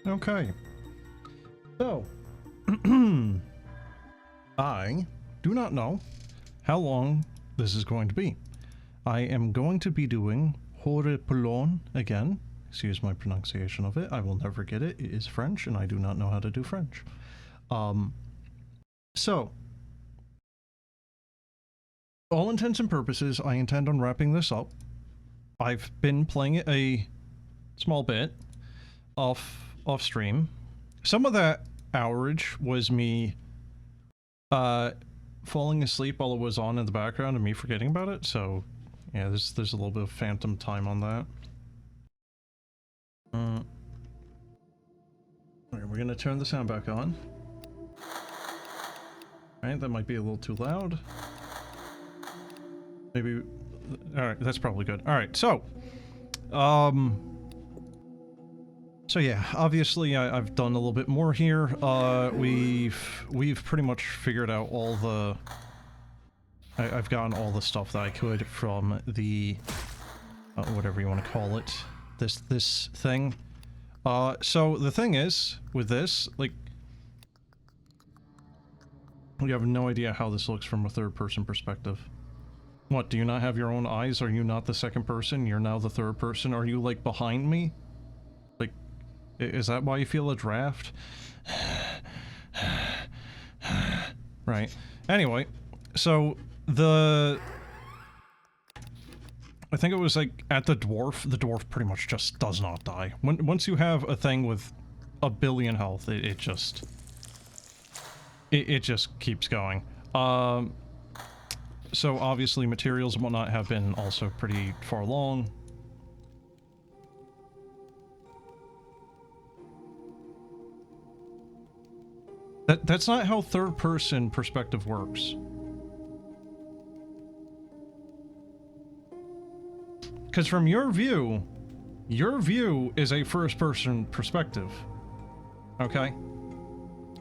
Okay. So, I do not know how long this is going to be. I am going to be doing Horripilant again. Excuse my pronunciation of it. I will never get it. It is French, and I do not know how to do French. So, all intents and purposes, I intend on wrapping this up. I've been playing it a small bit off stream. Some of that hourage was me falling asleep while it was on in the background and me forgetting about it, so yeah, there's a little bit of phantom time on that. Okay, we're gonna turn the sound back on. Alright, that might be a little too loud. Maybe... Alright, that's probably good. Alright, so... So yeah, obviously I've done a little bit more here. We've pretty much figured out all the... I've gotten all the stuff that I could from the... whatever you want to call it. This thing. So the thing is, with this, like... You have no idea how this looks from a third-person perspective. What, do you not have your own eyes? Are you not the second person? You're now the third person? Are you, like, behind me? Like, is that why you feel a draft? Right. Anyway, so, I think it was, like, at the dwarf pretty much just does not die. Once you have a thing with a billion health, it just keeps going. So obviously materials and whatnot have been also pretty far along. That's not how third-person perspective works. Because from your view is a first-person perspective. Okay?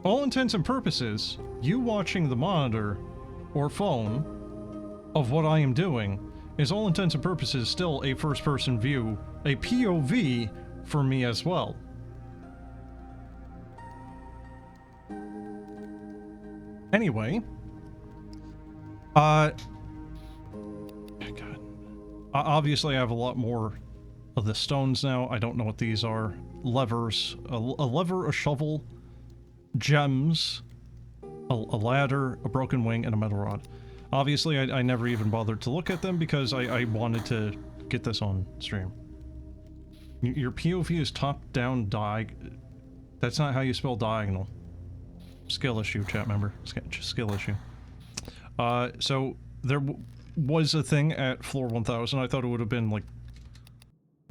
All intents and purposes, you watching the monitor or phone of what I am doing is all intents and purposes still a first-person view, a POV for me as well. Anyway, God. Obviously I have a lot more of the stones now. I don't know what these are. Levers, a lever, a shovel, gems, a ladder, a broken wing, and a metal rod. Obviously, I never even bothered to look at them because I wanted to get this on stream. Your POV is top-down That's not how you spell diagonal. Skill issue, chat member. Skill issue. So, there was a thing at floor 1000. I thought it would have been, like,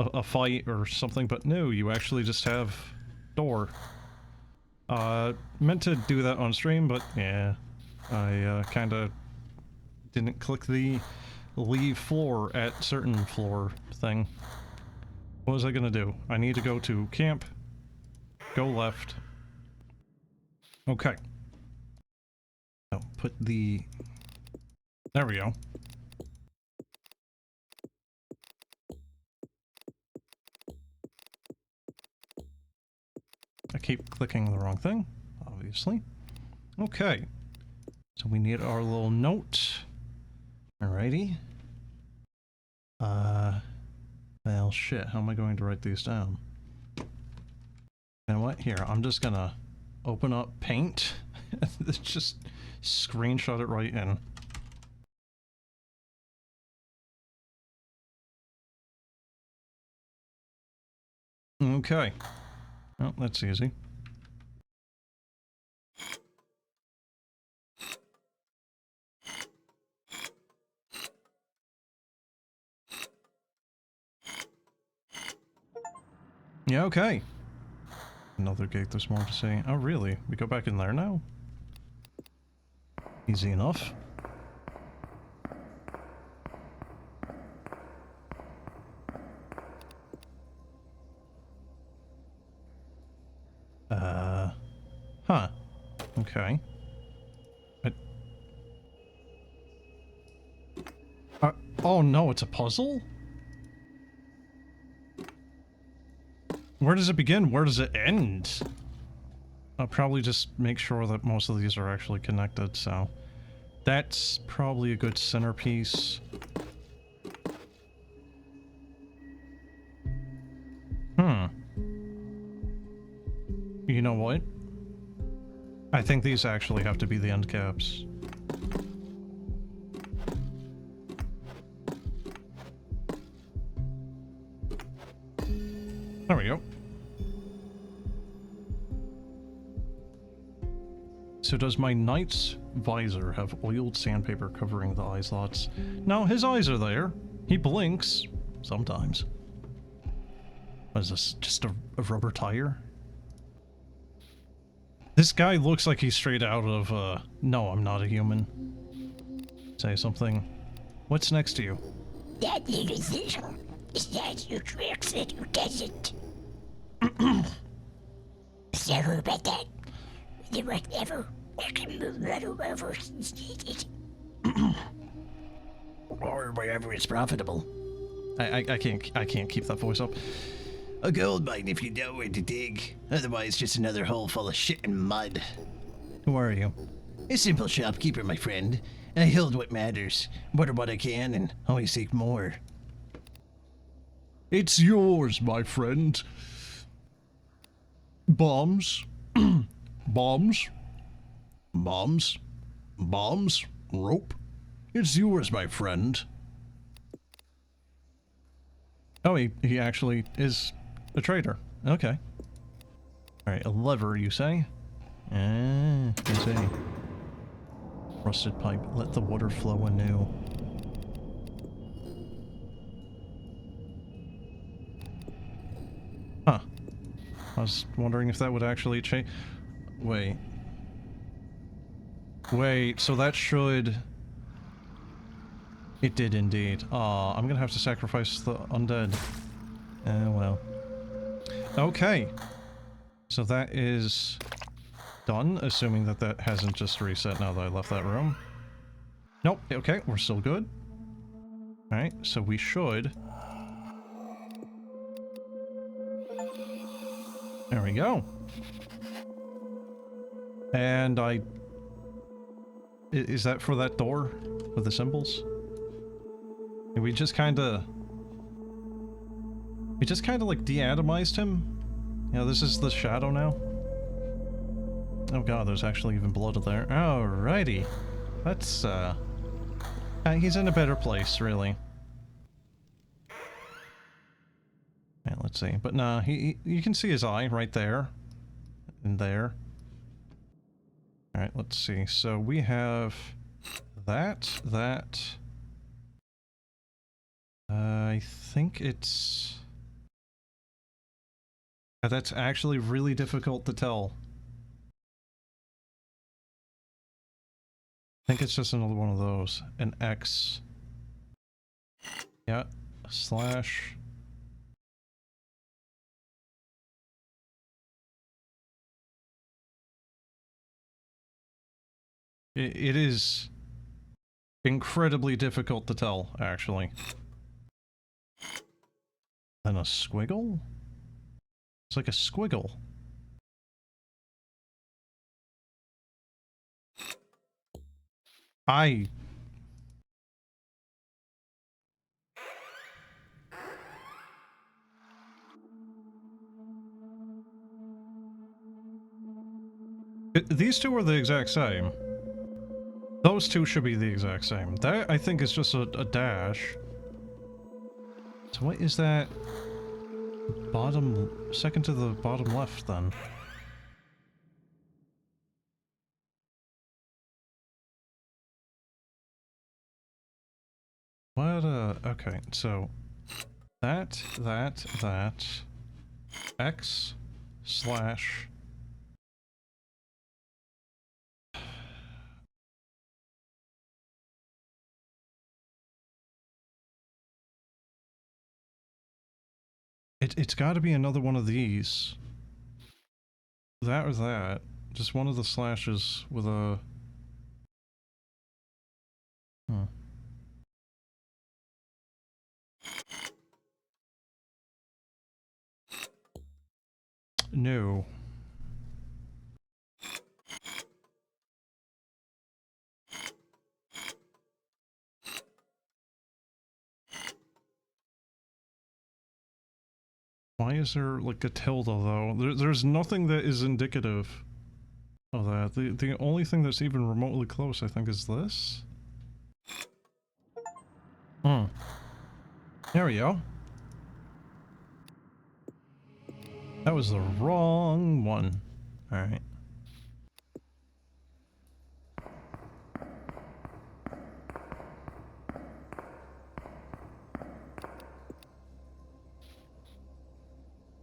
a fight or something, but no, you actually just have door. Meant to do that on stream, but yeah, I kinda didn't click the leave floor at certain floor thing. What was I gonna do? I need to go to camp, go left. Okay. Oh, put the... There we go. I keep clicking the wrong thing, obviously. Okay. So we need our little note. Alrighty. Well, shit, how am I going to write these down? You know what? Here, I'm just gonna open up Paint. Just screenshot it right in. Okay. Well, that's easy. Yeah, okay. Another gate, there's more to say. Oh, really? We go back in there now? Easy enough. Huh. Okay. Oh no, it's a puzzle? Where does it begin? Where does it end? I'll probably just make sure that most of these are actually connected, so... That's probably a good centerpiece. You know what? I think these actually have to be the end caps. There we go. So does my knight's visor have oiled sandpaper covering the eye slots? No, his eyes are there. He blinks. Sometimes. What is this? Just a rubber tire? This guy looks like he's straight out of, No, I'm not a human. Say something. What's next to you? That little thing is that you tricks that you doesn't. Sorry about that. Whatever. I can move right over since needed. Or wherever it's profitable. I can't keep that voice up. A gold mine if you know where to dig. Otherwise, just another hole full of shit and mud. Who are you? A simple shopkeeper, my friend. I hold what matters, water what I can, and always seek more. It's yours, my friend. Bombs. Bombs. Bombs. Bombs. Rope. It's yours, my friend. Oh, he actually is a trader. Okay. Alright, a lever, you say? I see. Rusted pipe. Let the water flow anew. Huh. I was wondering if that would actually change... Wait. Wait, so that should... It did indeed. Aw, I'm gonna have to sacrifice the undead. Well. Okay. So that is done, assuming that that hasn't just reset now that I left that room. Nope, okay, we're still good. Alright, so we should... There we go. And is that for that door with the symbols? We just kinda like de-atomized him. You know, this is the shadow now. Oh god, there's actually even blood there. Alrighty. That's he's in a better place, really. Yeah, let's see. But nah, you can see his eye right there. And there. Alright, let's see. So we have that. I think it's... That's actually really difficult to tell. I think it's just another one of those. An X. Yeah, a slash. It is incredibly difficult to tell, actually. And a squiggle? It's like a squiggle. These two are the exact same. Those two should be the exact same. That, I think, is just a dash. So what is that? Bottom... second to the bottom left, then. What, okay, so... That... X... slash... It's gotta be another one of these. That or that. Just one of the slashes with a... Huh. No. Why is there, like, a tilde, though? There's nothing that is indicative of that. The only thing that's even remotely close, I think, is this? Hmm. There we go. That was the wrong one. Alright.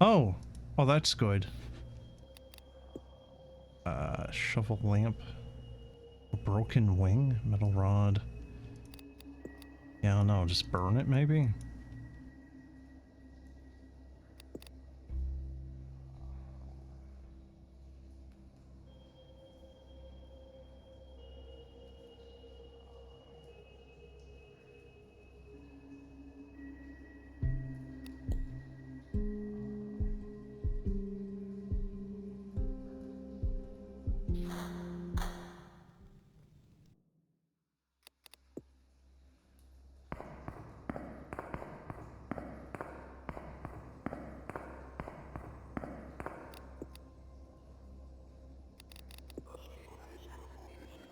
Oh! Oh, that's good. Shovel lamp. A broken wing? Metal rod. Yeah, I don't know, just burn it maybe?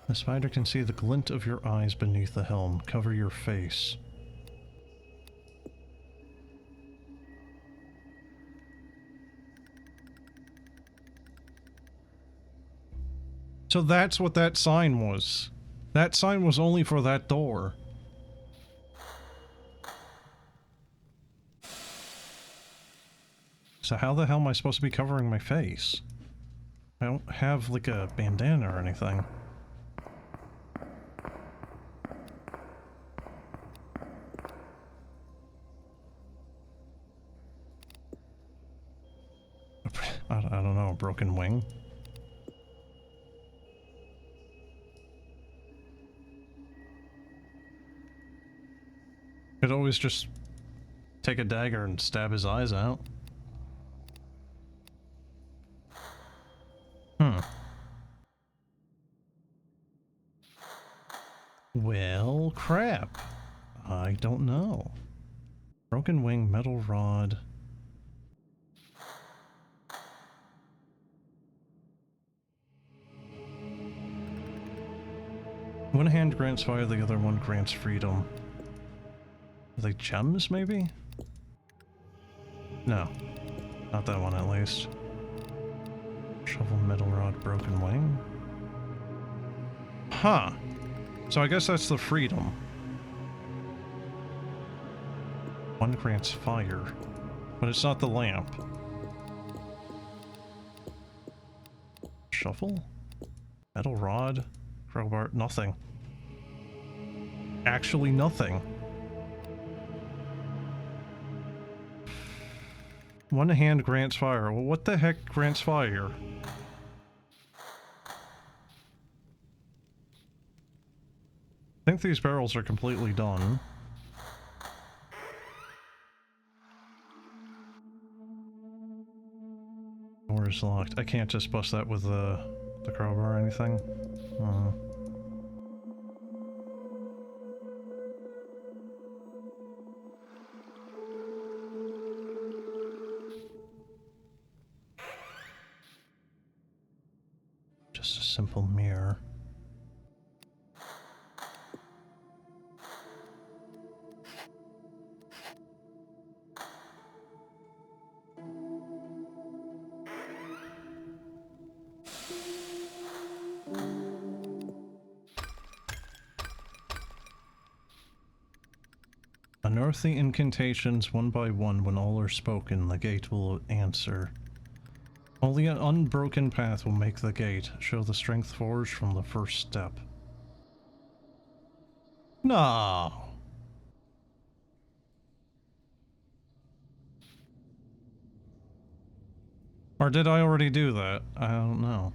The spider can see the glint of your eyes beneath the helm. Cover your face. So that's what that sign was. That sign was only for that door. So how the hell am I supposed to be covering my face? I don't have, like, a bandana or anything. I don't know, a broken wing? Could always just take a dagger and stab his eyes out. Well, crap. I don't know. Broken wing, metal rod. One hand grants fire, the other one grants freedom. Are they gems, maybe? No. Not that one, at least. Shovel, metal rod, broken wing. Huh. So I guess that's the freedom. One grants fire. But it's not the lamp. Shovel? Metal rod? Crowbar? Nothing. Actually nothing. One hand grants fire. Well, what the heck grants fire? I think these barrels are completely done. Door is locked. I can't just bust that with the crowbar or anything. Just a simple mirror. Unearth the incantations one by one. When all are spoken, the gate will answer. Only an unbroken path will make the gate. Show the strength forged from the first step. No. Or did I already do that? I don't know.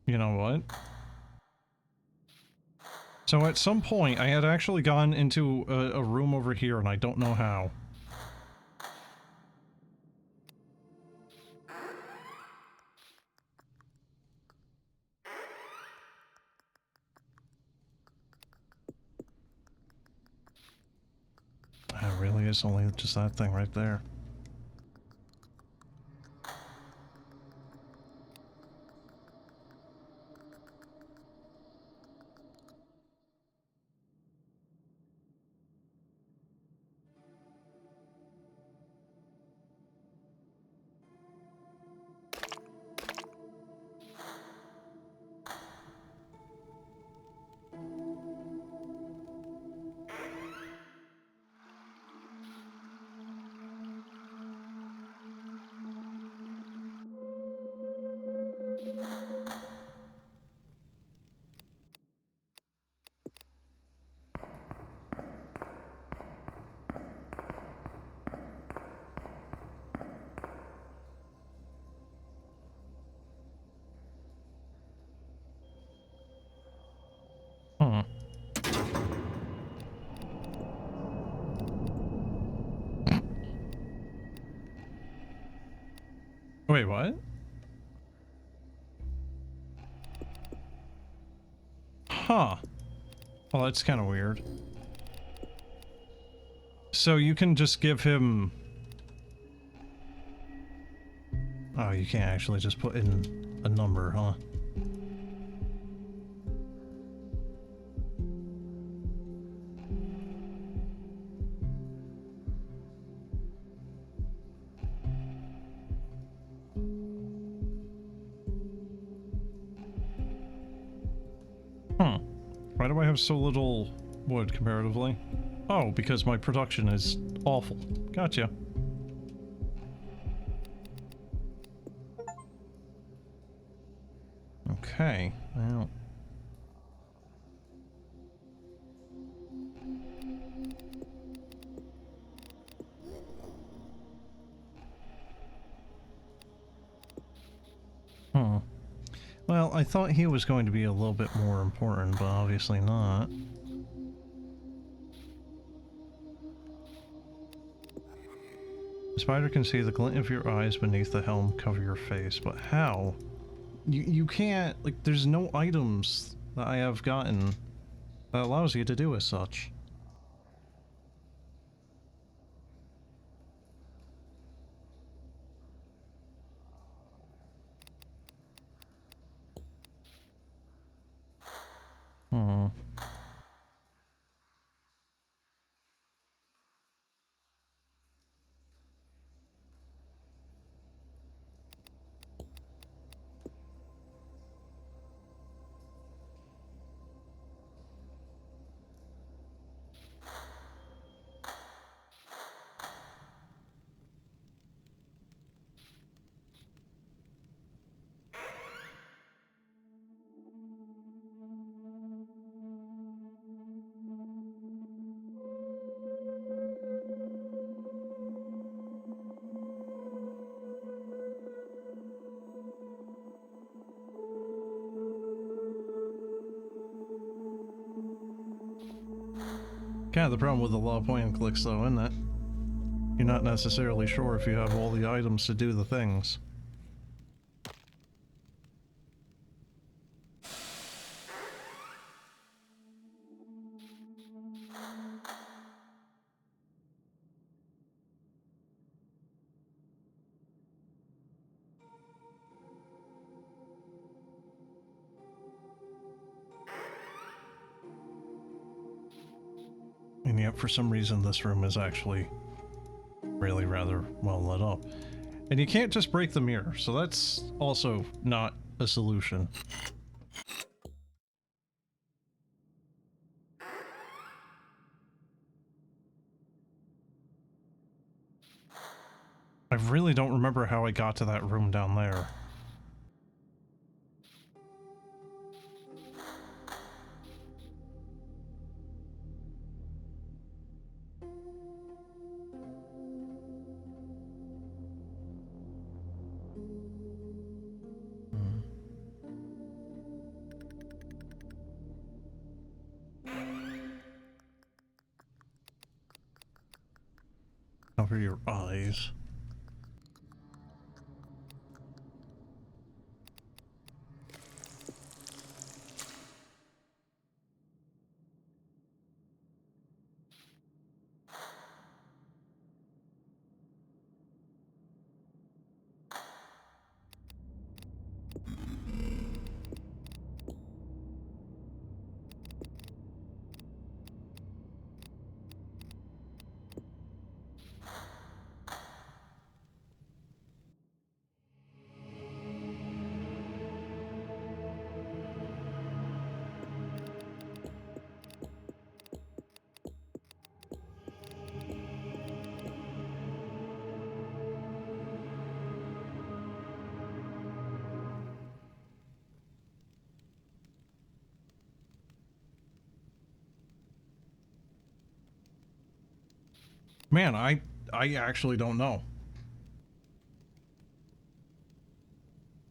You know what? So at some point, I had actually gone into a room over here, and I don't know how. It really is only just that thing right there. Hmm. Wait, what? Huh. Well, that's kind of weird. So you can just give him... Oh, you can't actually just put in a number, huh? Hmm. Why do I have so little wood comparatively? Oh, because my production is awful. Gotcha. Okay, well... Hmm. Well, I thought he was going to be a little bit more important, but obviously not. The spider can see the glint of your eyes beneath the helm cover your face, but how? You can't, like, there's no items that I have gotten that allows you to do as such. Hmm. Kind of the problem with a lot of point and clicks though, isn't it? You're not necessarily sure if you have all the items to do the things. And yet, for some reason, this room is actually really rather well lit up. And you can't just break the mirror, so that's also not a solution. I really don't remember how I got to that room down there. Cover your eyes. Man, I actually don't know.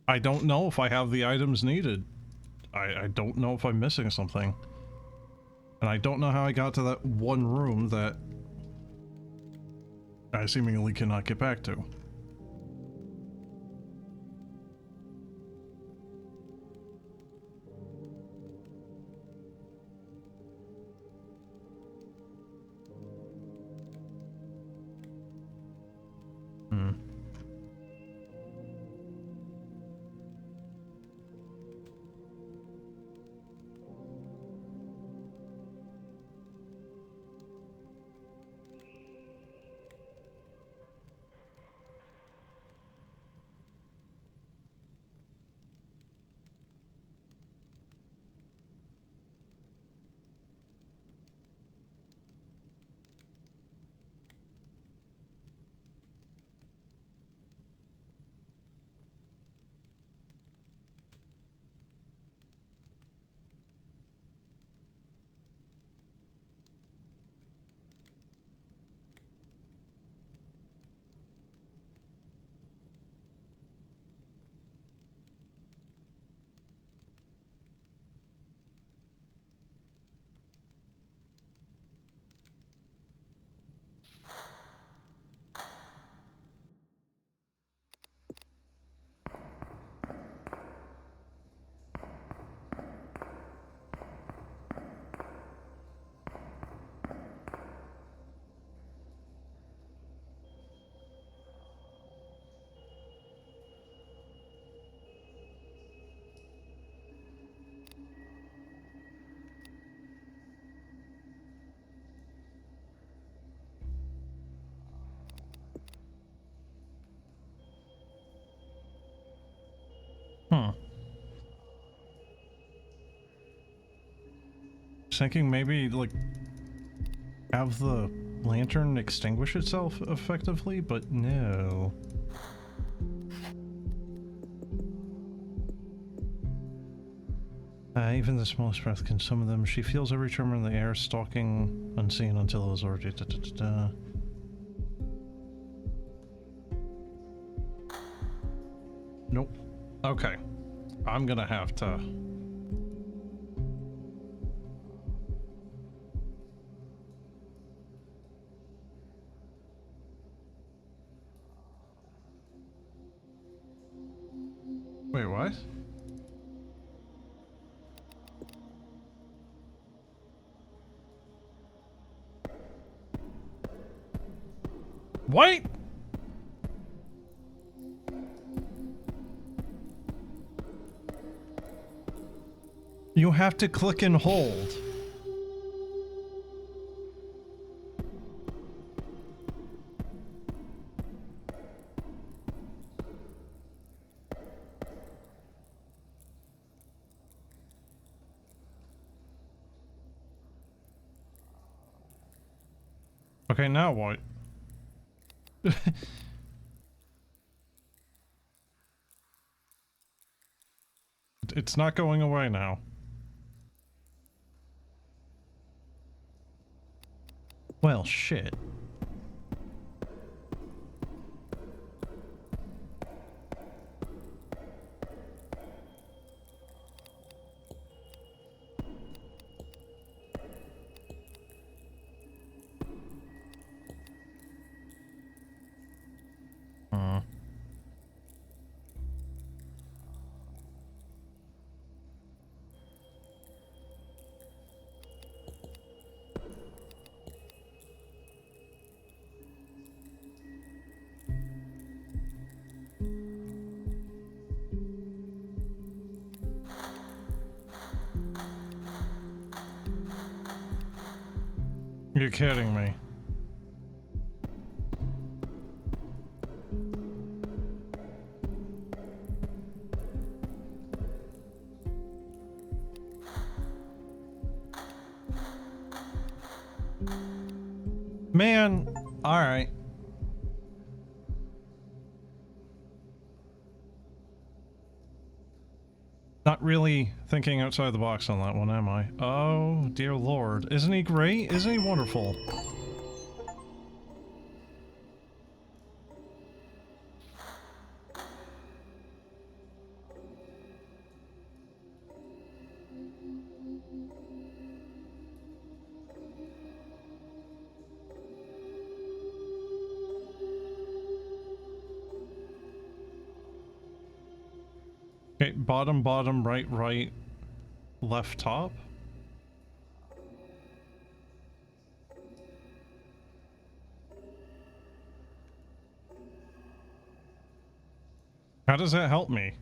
I don't know if I have the items needed. I don't know if I'm missing something. And I don't know how I got to that one room that I seemingly cannot get back to. Hmm. Thinking maybe, like, have the lantern extinguish itself effectively, but no. Even the smallest breath can summon them. She feels every tremor in the air, stalking unseen until it is already Nope. Okay. I'm gonna have to... Wait, what? What? You have to click and hold. Okay, now what? It's not going away now. Well, shit. You're kidding me. Man, alright. Not really thinking outside the box on that one, am I? Oh, dear lord. Isn't he great? Isn't he wonderful? Okay, bottom, bottom, right, right, left, top. How does that help me?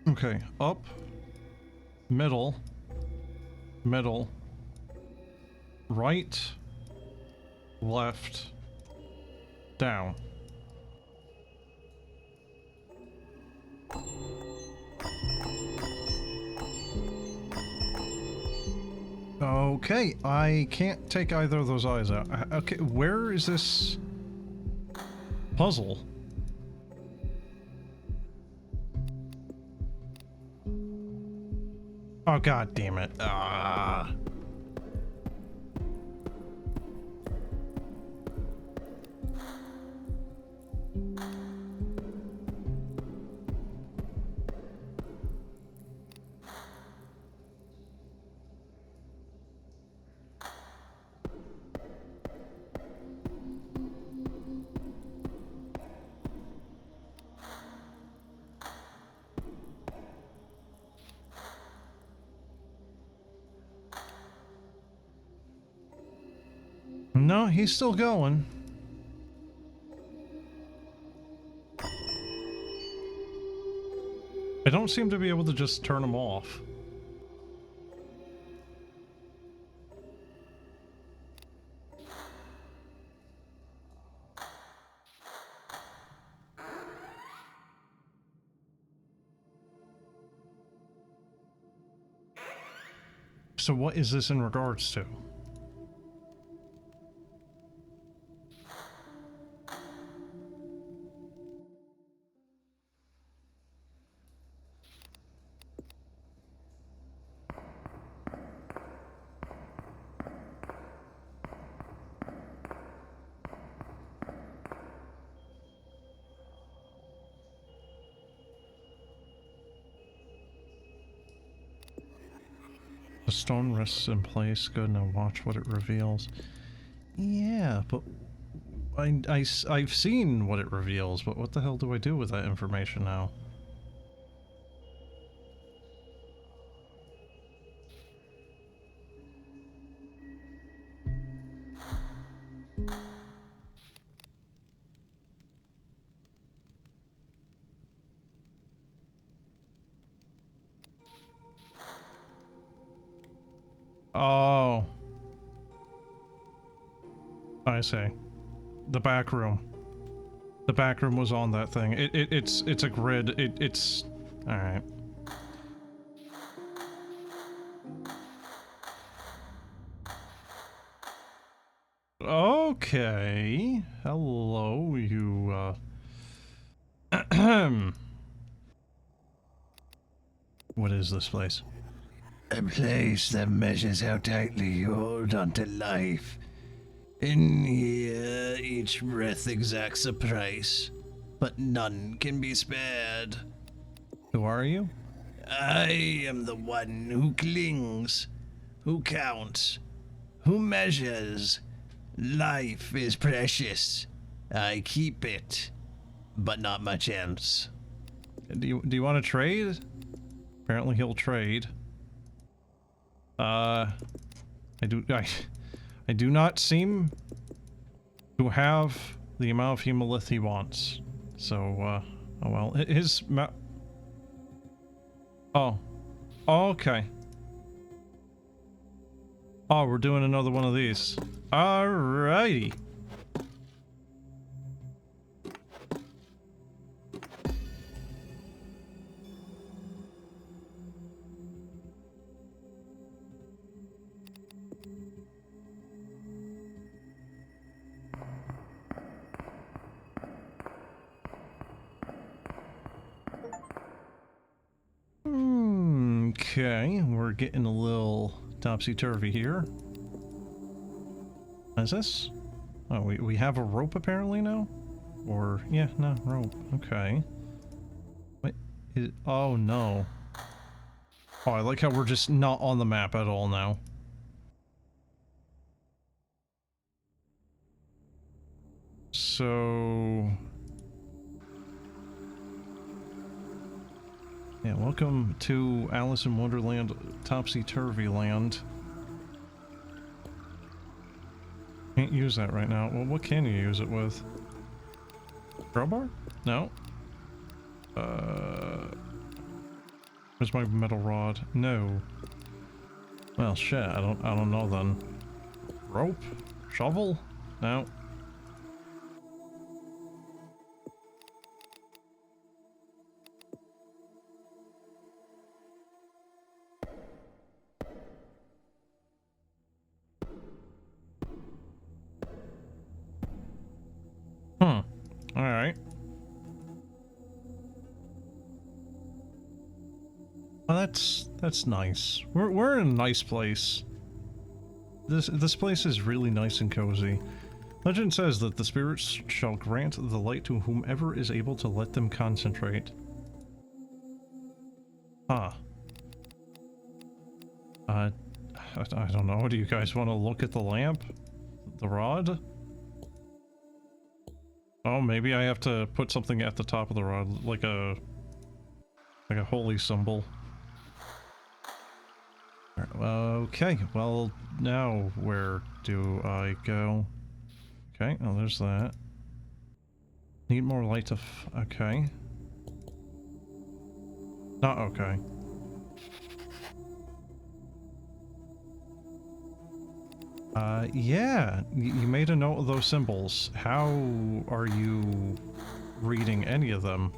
Okay, up, middle, middle, right, left, down. Okay, I can't take either of those eyes out. Okay, where is this puzzle? Oh, god damn it. Ah. No, he's still going. I don't seem to be able to just turn him off. So what is this in regards to? The stone rests in place. Good, now watch what it reveals. Yeah, but I've seen what it reveals, but what the hell do I do with that information now? Oh. I see. The back room. The back room was on that thing. It's a grid. It's alright. Okay. Hello, you what is this place? A place that measures how tightly you hold onto life. In here, each breath exacts a price, but none can be spared. Who are you? I am the one who clings, who counts, Who measures life is precious. I keep it, but not much else. Do you want to trade? Apparently he'll trade. I do not seem to have the amount of hematolith he wants. So, oh well. His map. Oh. Oh, okay. Oh, we're doing another one of these. Alrighty. Okay, we're getting a little topsy-turvy here. What is this? Oh, we have a rope apparently now? Or, yeah, no, rope. Okay. Wait, oh no. Oh, I like how we're just not on the map at all now. So... yeah, welcome to Alice in Wonderland Topsy-Turvy Land. Can't use that right now. Well, what can you use it with? Crowbar? No. Where's my metal rod? No. Well, shit. I don't know then. Rope? Shovel? No. Alright. Well, that's nice. We're in a nice place. This place is really nice and cozy. Legend says that the spirits shall grant the light to whomever is able to let them concentrate. Huh. I don't know. Do you guys want to look at the lamp? The rod? Oh, maybe I have to put something at the top of the rod, like a holy symbol. Okay, well, now where do I go? Okay, oh, there's that. Need more light to okay. Not okay. Yeah, you made a note of those symbols. How are you reading any of them?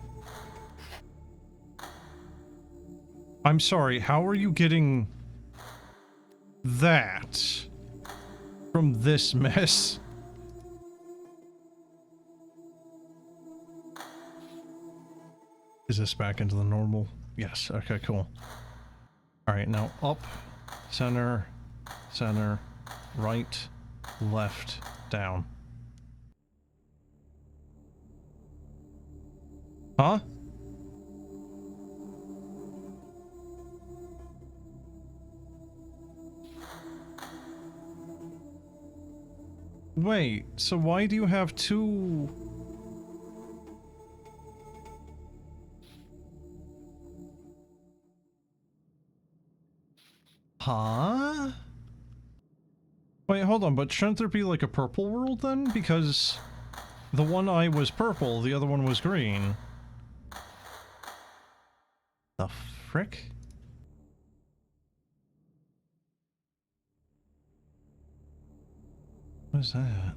I'm sorry, how are you getting that from this mess? Is this back into the normal? Yes, okay, cool. Alright, now up, center, center, right, left, down. Huh? Wait, so why do you have two... Huh? Wait, hold on, but shouldn't there be like a purple world then? Because the one eye was purple, the other one was green. The frick? What is that?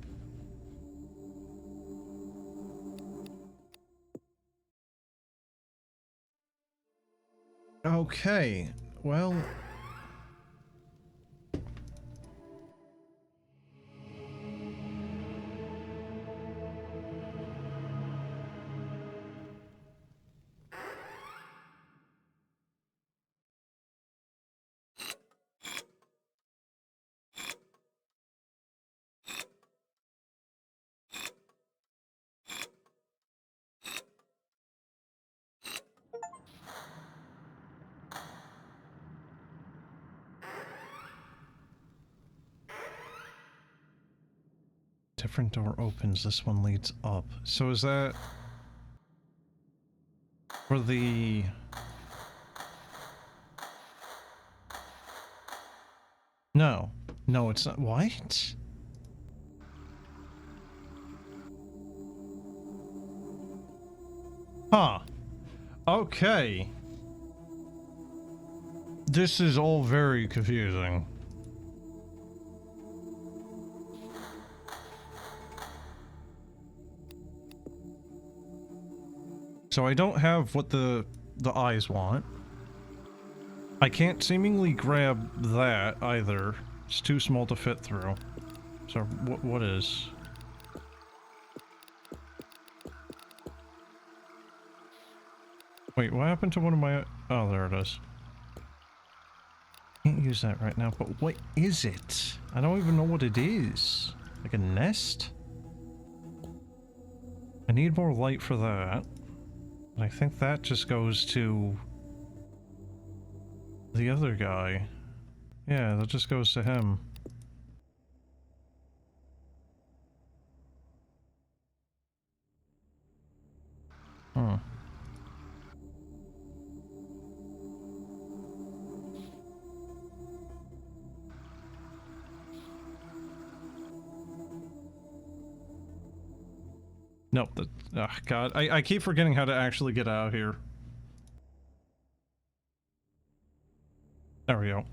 Okay, well... Different door opens, this one leads up. So is that for the... No. No, it's not. What? Huh. Okay. This is all very confusing. So I don't have what the eyes want. I can't seemingly grab that either. It's too small to fit through. So what is? Wait, what happened to one of my... Oh, there it is. Can't use that right now, but what is it? I don't even know what it is. Like a nest? I need more light for that. I think that just goes to the other guy. Yeah, that just goes to him. Hmm. Nope, that... Oh, God. I keep forgetting how to actually get out of here. There we go.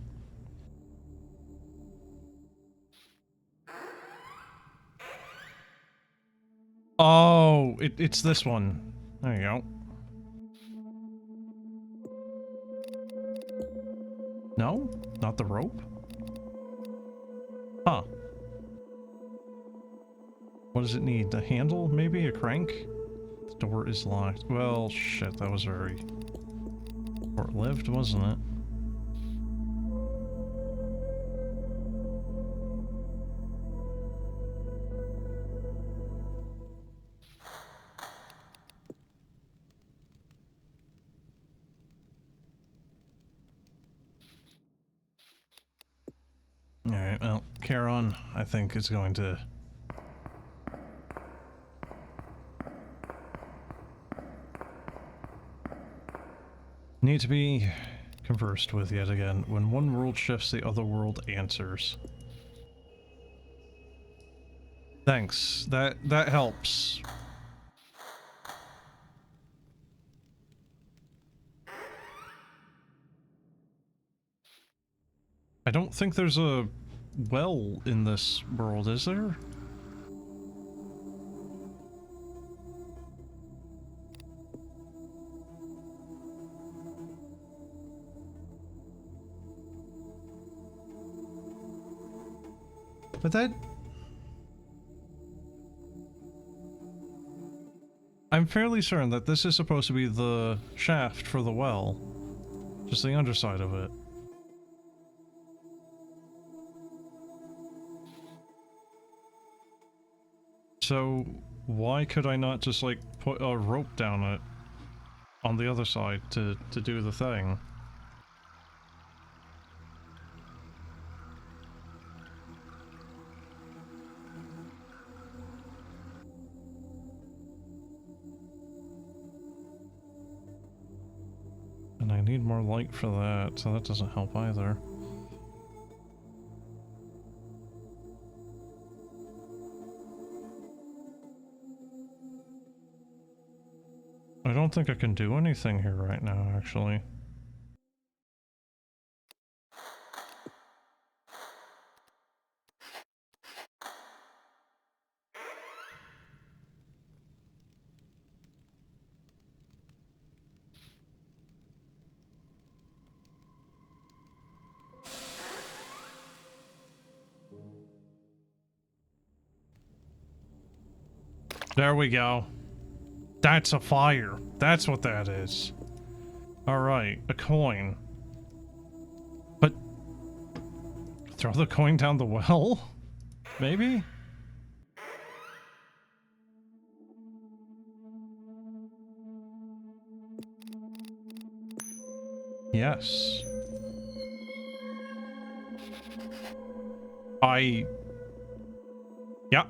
Oh, it's this one. There you go. No? Not the rope? Huh. What does it need? A handle, maybe? A crank? The door is locked. Well, shit, that was very short-lived, wasn't it? Alright, well, Charon, I think, is going to... need to be conversed with yet again. When one world shifts, the other world answers. Thanks. That helps. I don't think there's a well in this world, is there? But that... I'm fairly certain that this is supposed to be the shaft for the well. Just the underside of it. So, why could I not just, like, put a rope down it on the other side to do the thing? And I need more light for that, so that doesn't help either. I don't think I can do anything here right now, actually. There we go. That's a fire. That's what that is. Alright, a coin. But... throw the coin down the well? Maybe? Yes. Yeah.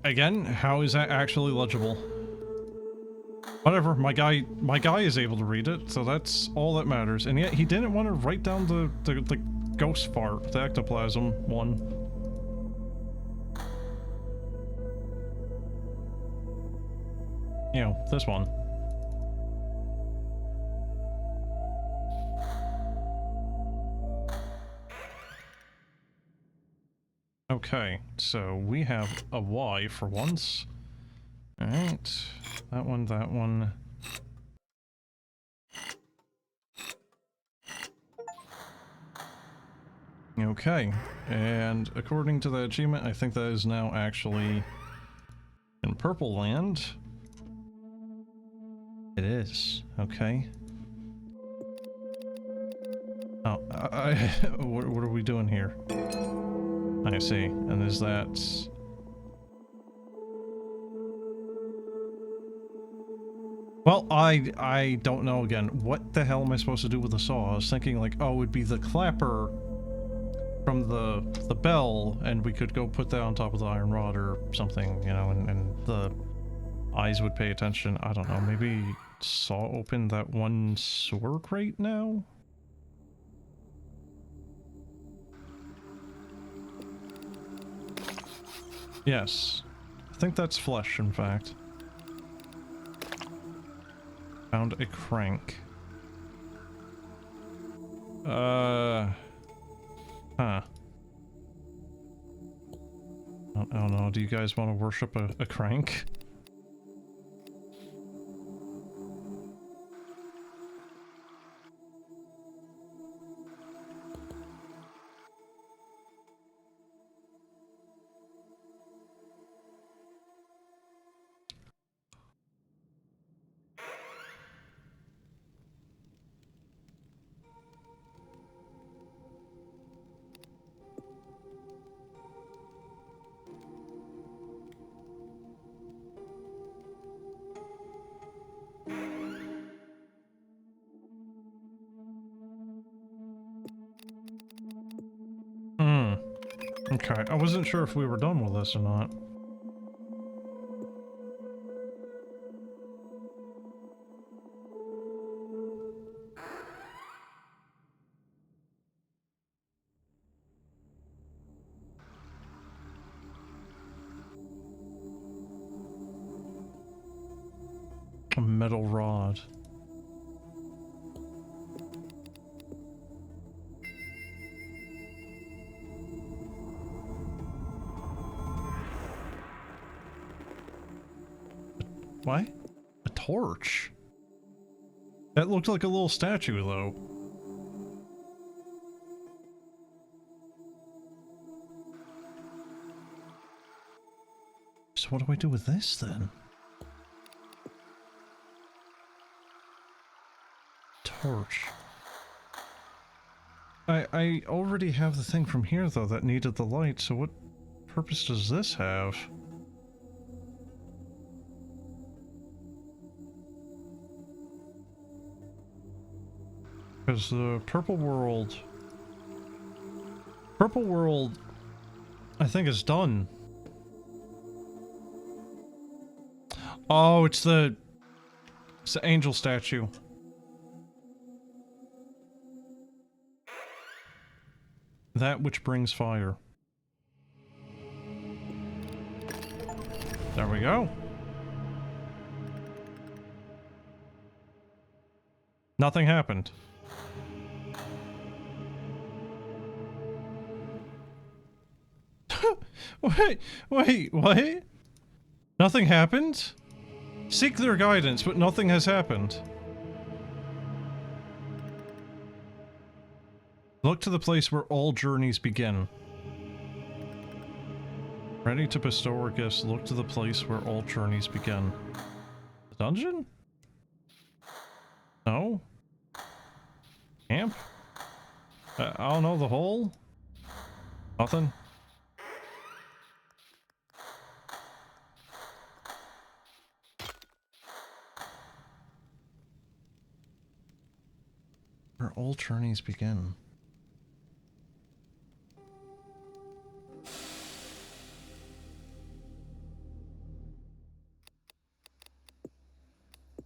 Again, how is that actually legible? Whatever, my guy is able to read it, so that's all that matters. And yet he didn't want to write down the ghost fart, the ectoplasm one. You know, this one. Okay, so we have a Y for once. Alright, that one, that one. Okay, and according to the achievement, I think that is now actually in Purple Land. It is, okay. Oh, what are we doing here? I see, and is that... Well, I don't know again. What the hell am I supposed to do with the saw? I was thinking like, oh, it would be the clapper from the bell, and we could go put that on top of the iron rod or something, you know, and the eyes would pay attention. I don't know, maybe saw open that one sewer crate now? Yes. I think that's flesh, in fact. Found a crank. Huh. I don't know, do you guys want to worship a crank? Okay, I wasn't sure if we were done with this or not. A metal rod. What? A torch? That looked like a little statue, though. So what do I do with this, then? Torch. I already have the thing from here, though, that needed the light, so what purpose does this have? Because the Purple World, I think is done. Oh, it's the angel statue. That which brings fire. There we go. Nothing happened. Wait, what? Nothing happened? Seek their guidance, but nothing has happened. Look to the place where all journeys begin. Ready to bestow our gifts, look to the place where all journeys begin. The dungeon? No? Camp? I don't know, the hole? Nothing? Where all journeys begin.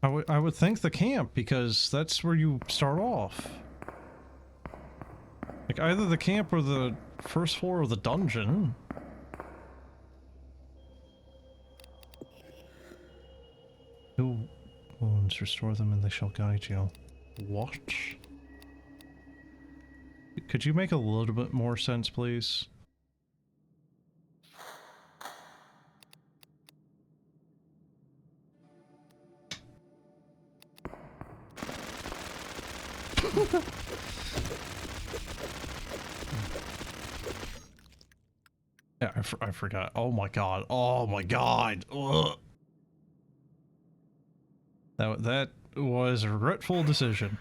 I would think the camp, because that's where you start off. Like, either the camp or the first floor of the dungeon. Two wounds, restore them and they shall guide you. What? Could you make a little bit more sense, please? Yeah, I forgot. Oh my god. Oh my god. Ugh. That was a regretful decision.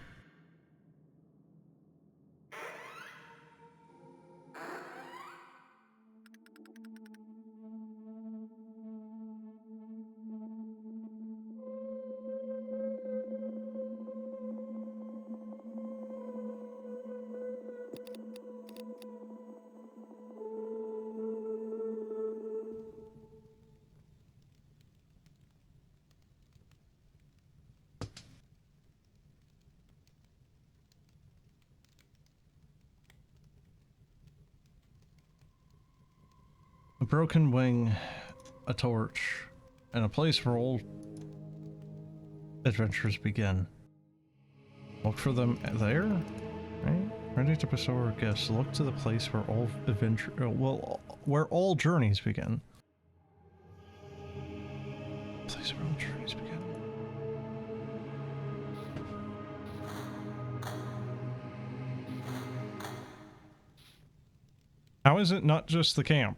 A broken wing, a torch, and a place where all adventures begin. Look for them there, right? Ready to bestow our gifts. Look to the place where all where all journeys begin. Place where all journeys begin. How is it not just the camp?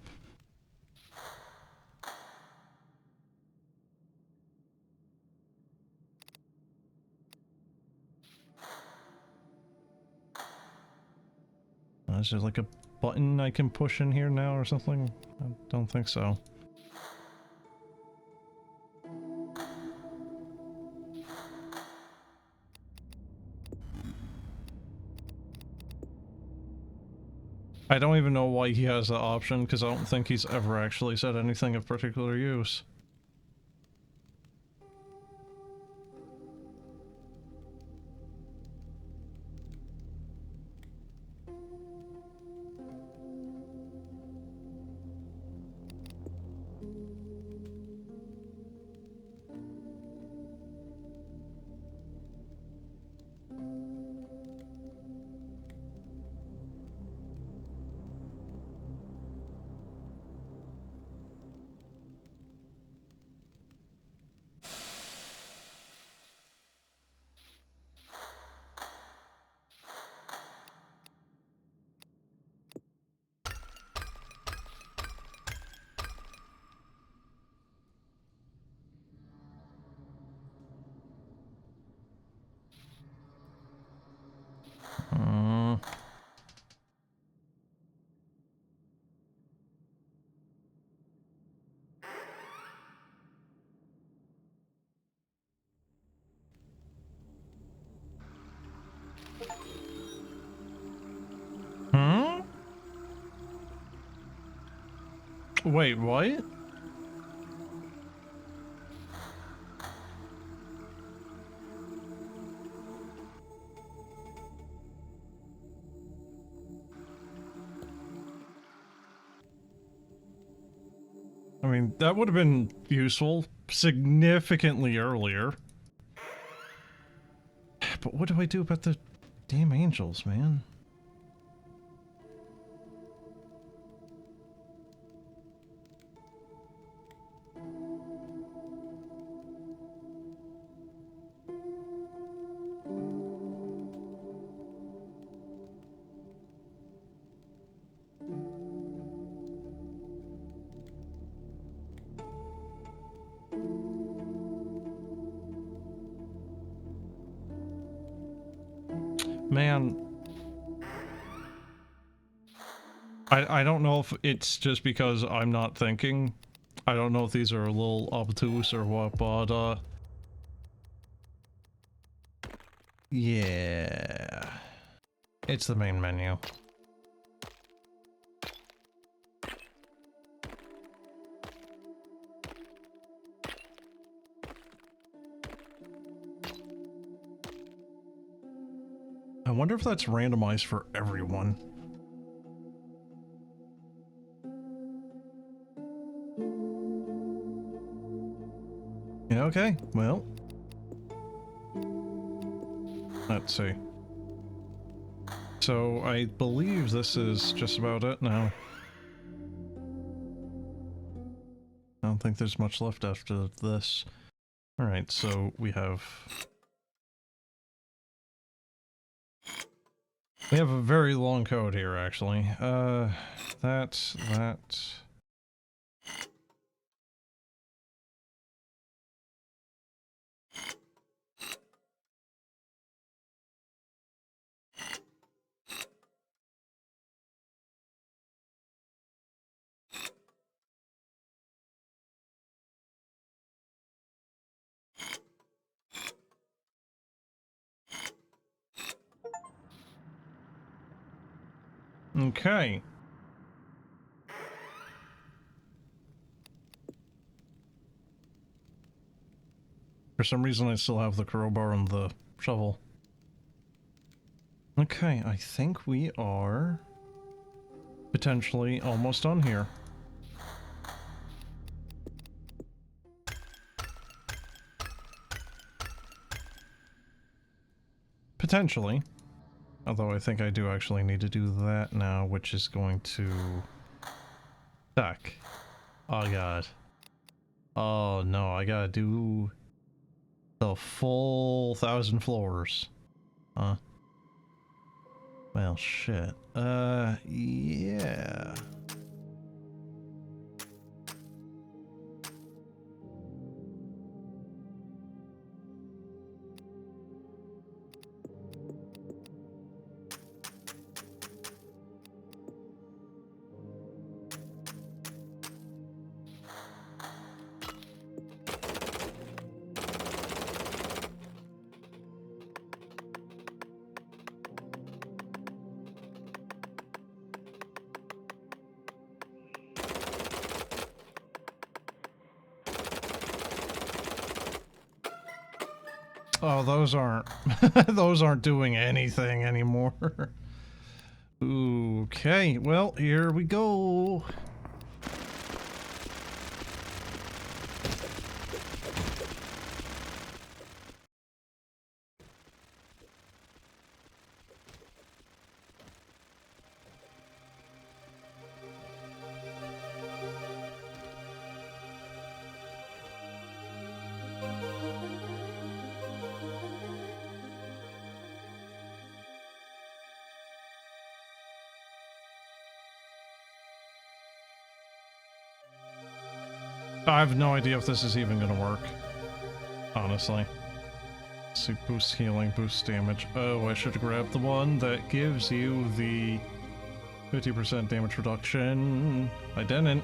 Is there like a button I can push in here now or something? I don't think so. I don't even know why he has that option, because I don't think he's ever actually said anything of particular use. Wait, what? I mean, that would have been useful significantly earlier. But what do I do about the damn angels, man? Man, I don't know if it's just because I'm not thinking. I don't know if these are a little obtuse or what, but yeah. It's the main menu. I wonder if that's randomized for everyone. Yeah, okay, well. Let's see. So, I believe this is just about it now. I don't think there's much left after this. Alright, so we have... We have a very long code here, actually. That... Okay. For some reason I still have the crowbar and the shovel. Okay, I think we are potentially almost done here. Potentially. Although I think I do actually need to do that now, which is going to... Suck. Oh god. Oh no, I gotta do the full 1,000 floors. Well, shit. Yeah. Oh, those aren't those aren't doing anything anymore. Okay, well, here we go. I have no idea if this is even gonna work, honestly. So boost healing, boost damage. Oh, I should grab the one that gives you the 50% damage reduction. I didn't.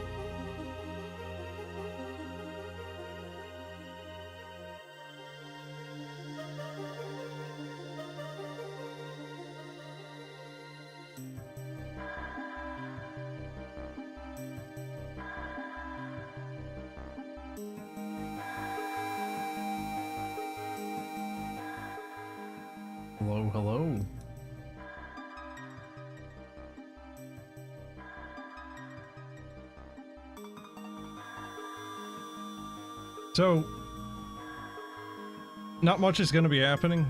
Hello, hello. So, not much is going to be happening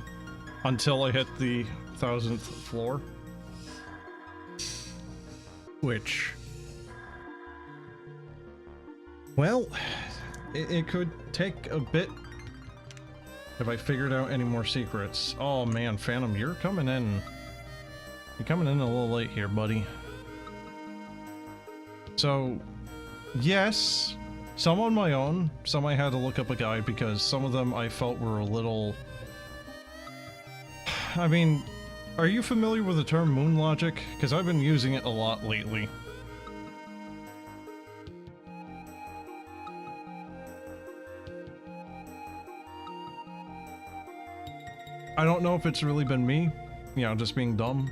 until I hit the 1,000th floor. Which... Well, it could take a bit if I figured out any more secrets. Oh man, Phantom, you're coming in. You're coming in a little late here, buddy. So, yes, some on my own, some I had to look up a guide because some of them I felt were a little... I mean, are you familiar with the term moon logic? Because I've been using it a lot lately. I don't know if it's really been me, you know, just being dumb.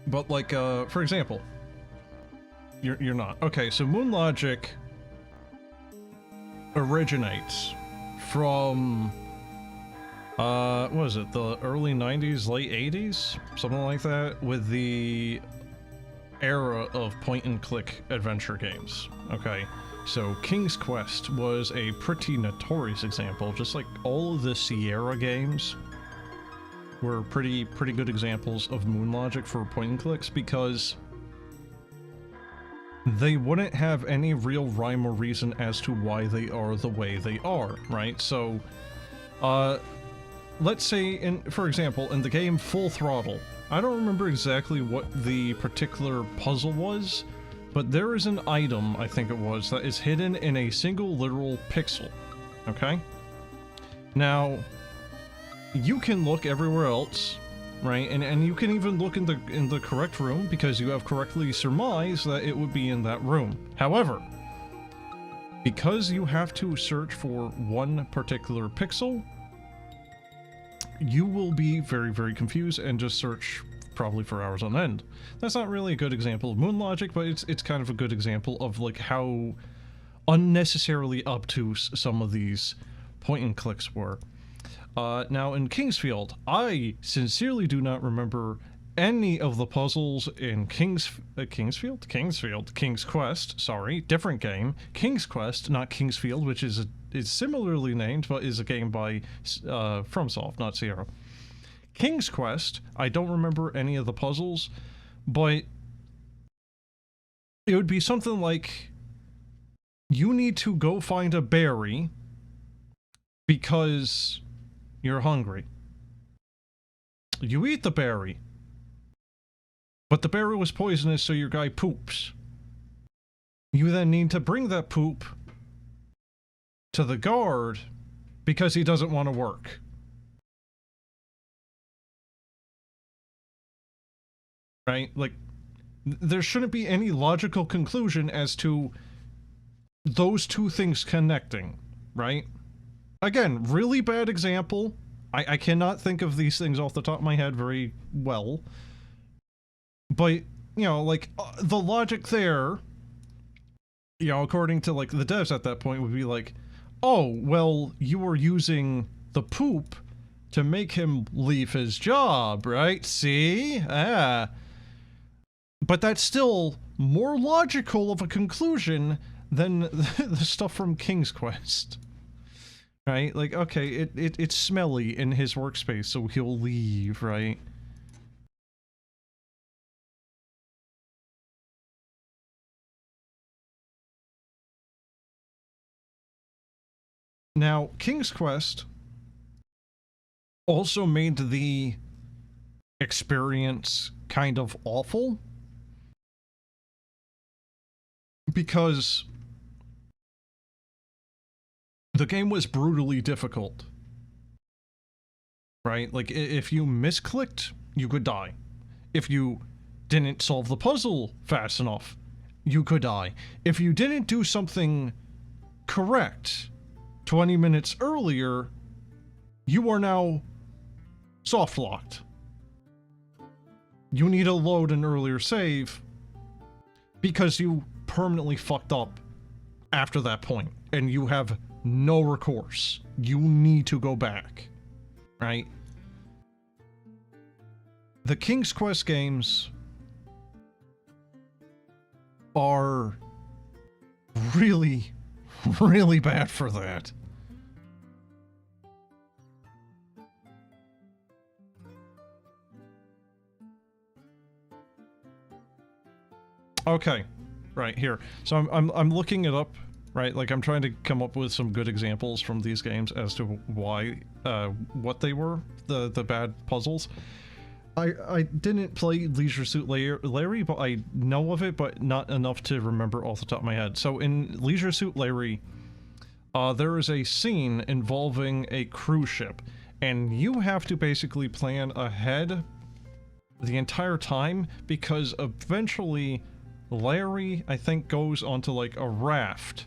But like, for example, you're not. Okay, so moon logic originates from what was it, the early 90s, late 80s? Something like that, with the era of point-and-click adventure games. Okay, so King's Quest was a pretty notorious example, just like all of the Sierra games were pretty good examples of moon logic for point-and-clicks, because they wouldn't have any real rhyme or reason as to why they are the way they are, right? So, let's say, for example, in the game Full Throttle, I don't remember exactly what the particular puzzle was, but there is an item, I think it was, that is hidden in a single literal pixel, okay? Now, you can look everywhere else, right? And you can even look in the correct room, because you have correctly surmised that it would be in that room. However, because you have to search for one particular pixel, you will be very confused and just search probably for hours on end. That's not really a good example of moon logic, but it's kind of a good example of like how unnecessarily obtuse some of these point and clicks were. Now in Kingsfield, I sincerely do not remember any of the puzzles in King's Quest, sorry, different game. King's Quest, not Kingsfield, which is similarly named, but is a game by FromSoft, not Sierra. King's Quest, I don't remember any of the puzzles, but it would be something like, you need to go find a berry because you're hungry. You eat the berry, but the berry was poisonous, so your guy poops. You then need to bring that poop to the guard because he doesn't want to work. Right? Like, there shouldn't be any logical conclusion as to those two things connecting, right? Again, really bad example. I cannot think of these things off the top of my head very well. But, you know, like, the logic there, you know, according to, like, the devs at that point would be like, oh, well, you were using the poop to make him leave his job, right? See? Ah. But that's still more logical of a conclusion than the stuff from King's Quest. Right? Like, okay, it's smelly in his workspace, so he'll leave, right? Now, King's Quest also made the experience kind of awful, because the game was brutally difficult, right? Like, if you misclicked, you could die. If you didn't solve the puzzle fast enough, you could die. If you didn't do something correct 20 minutes earlier, you are now soft-locked. You need to load an earlier save because you permanently fucked up after that point, and you have no recourse. You need to go back, right? The King's Quest games are really bad for that. Okay, right here. So I'm looking it up, right? Like, I'm trying to come up with some good examples from these games as to why, what they were, the bad puzzles. I didn't play Leisure Suit Larry, but I know of it, but not enough to remember off the top of my head. So in Leisure Suit Larry, there is a scene involving a cruise ship, and you have to basically plan ahead the entire time, because eventually Larry, I think, goes onto like a raft,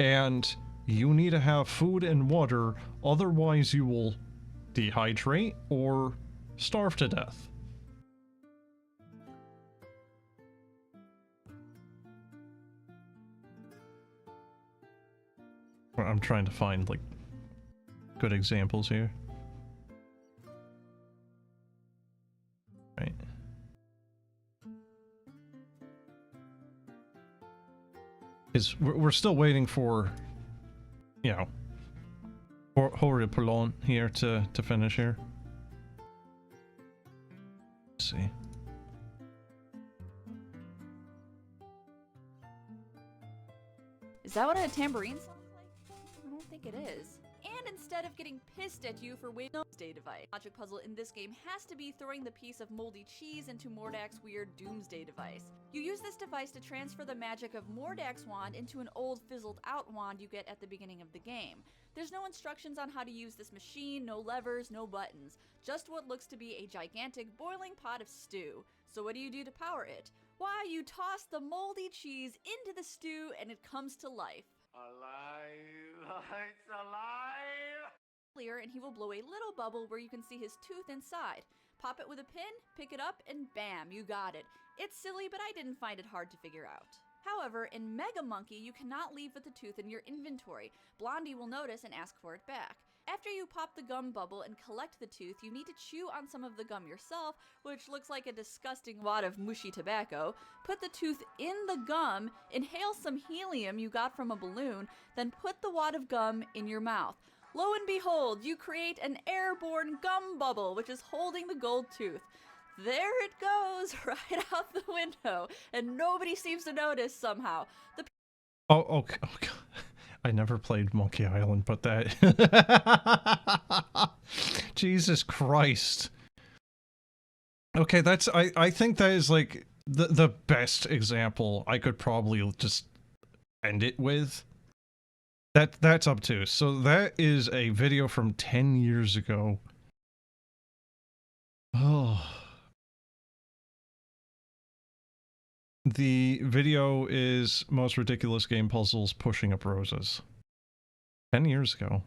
and you need to have food and water, otherwise you will dehydrate or starve to death. I'm trying to find like good examples here. Right. Because we're still waiting for, you know, Horripilant here to finish here. Let's see. Is that what a tambourine sounds like? I don't think it is. And instead of getting pissed at you for wasting doomsday device, logic puzzle in this game has to be throwing the piece of moldy cheese into Mordak's weird doomsday device. You use this device to transfer the magic of Mordak's wand into an old fizzled out wand you get at the beginning of the game. There's no instructions on how to use this machine, no levers, no buttons, just what looks to be a gigantic boiling pot of stew. So what do you do to power it? Why, you toss the moldy cheese into the stew and it comes to life. Alive! It's alive! And he will blow a little bubble where you can see his tooth inside. Pop it with a pin, pick it up, and bam, you got it. It's silly, but I didn't find it hard to figure out. However, in Mega Monkey, you cannot leave with the tooth in your inventory. Blondie will notice and ask for it back. After you pop the gum bubble and collect the tooth, you need to chew on some of the gum yourself, which looks like a disgusting wad of mushy tobacco. Put the tooth in the gum, inhale some helium you got from a balloon, then put the wad of gum in your mouth. Lo and behold, you create an airborne gum bubble, which is holding the gold tooth. There it goes, right out the window, and nobody seems to notice somehow. Oh, okay. Oh, God. I never played Monkey Island, but that... Jesus Christ. Okay, that's... I think that is, like, the best example I could probably just end it with. That's obtuse. So that is a video from 10 years ago. Oh... The video is most ridiculous game puzzles pushing up roses. 10 years ago.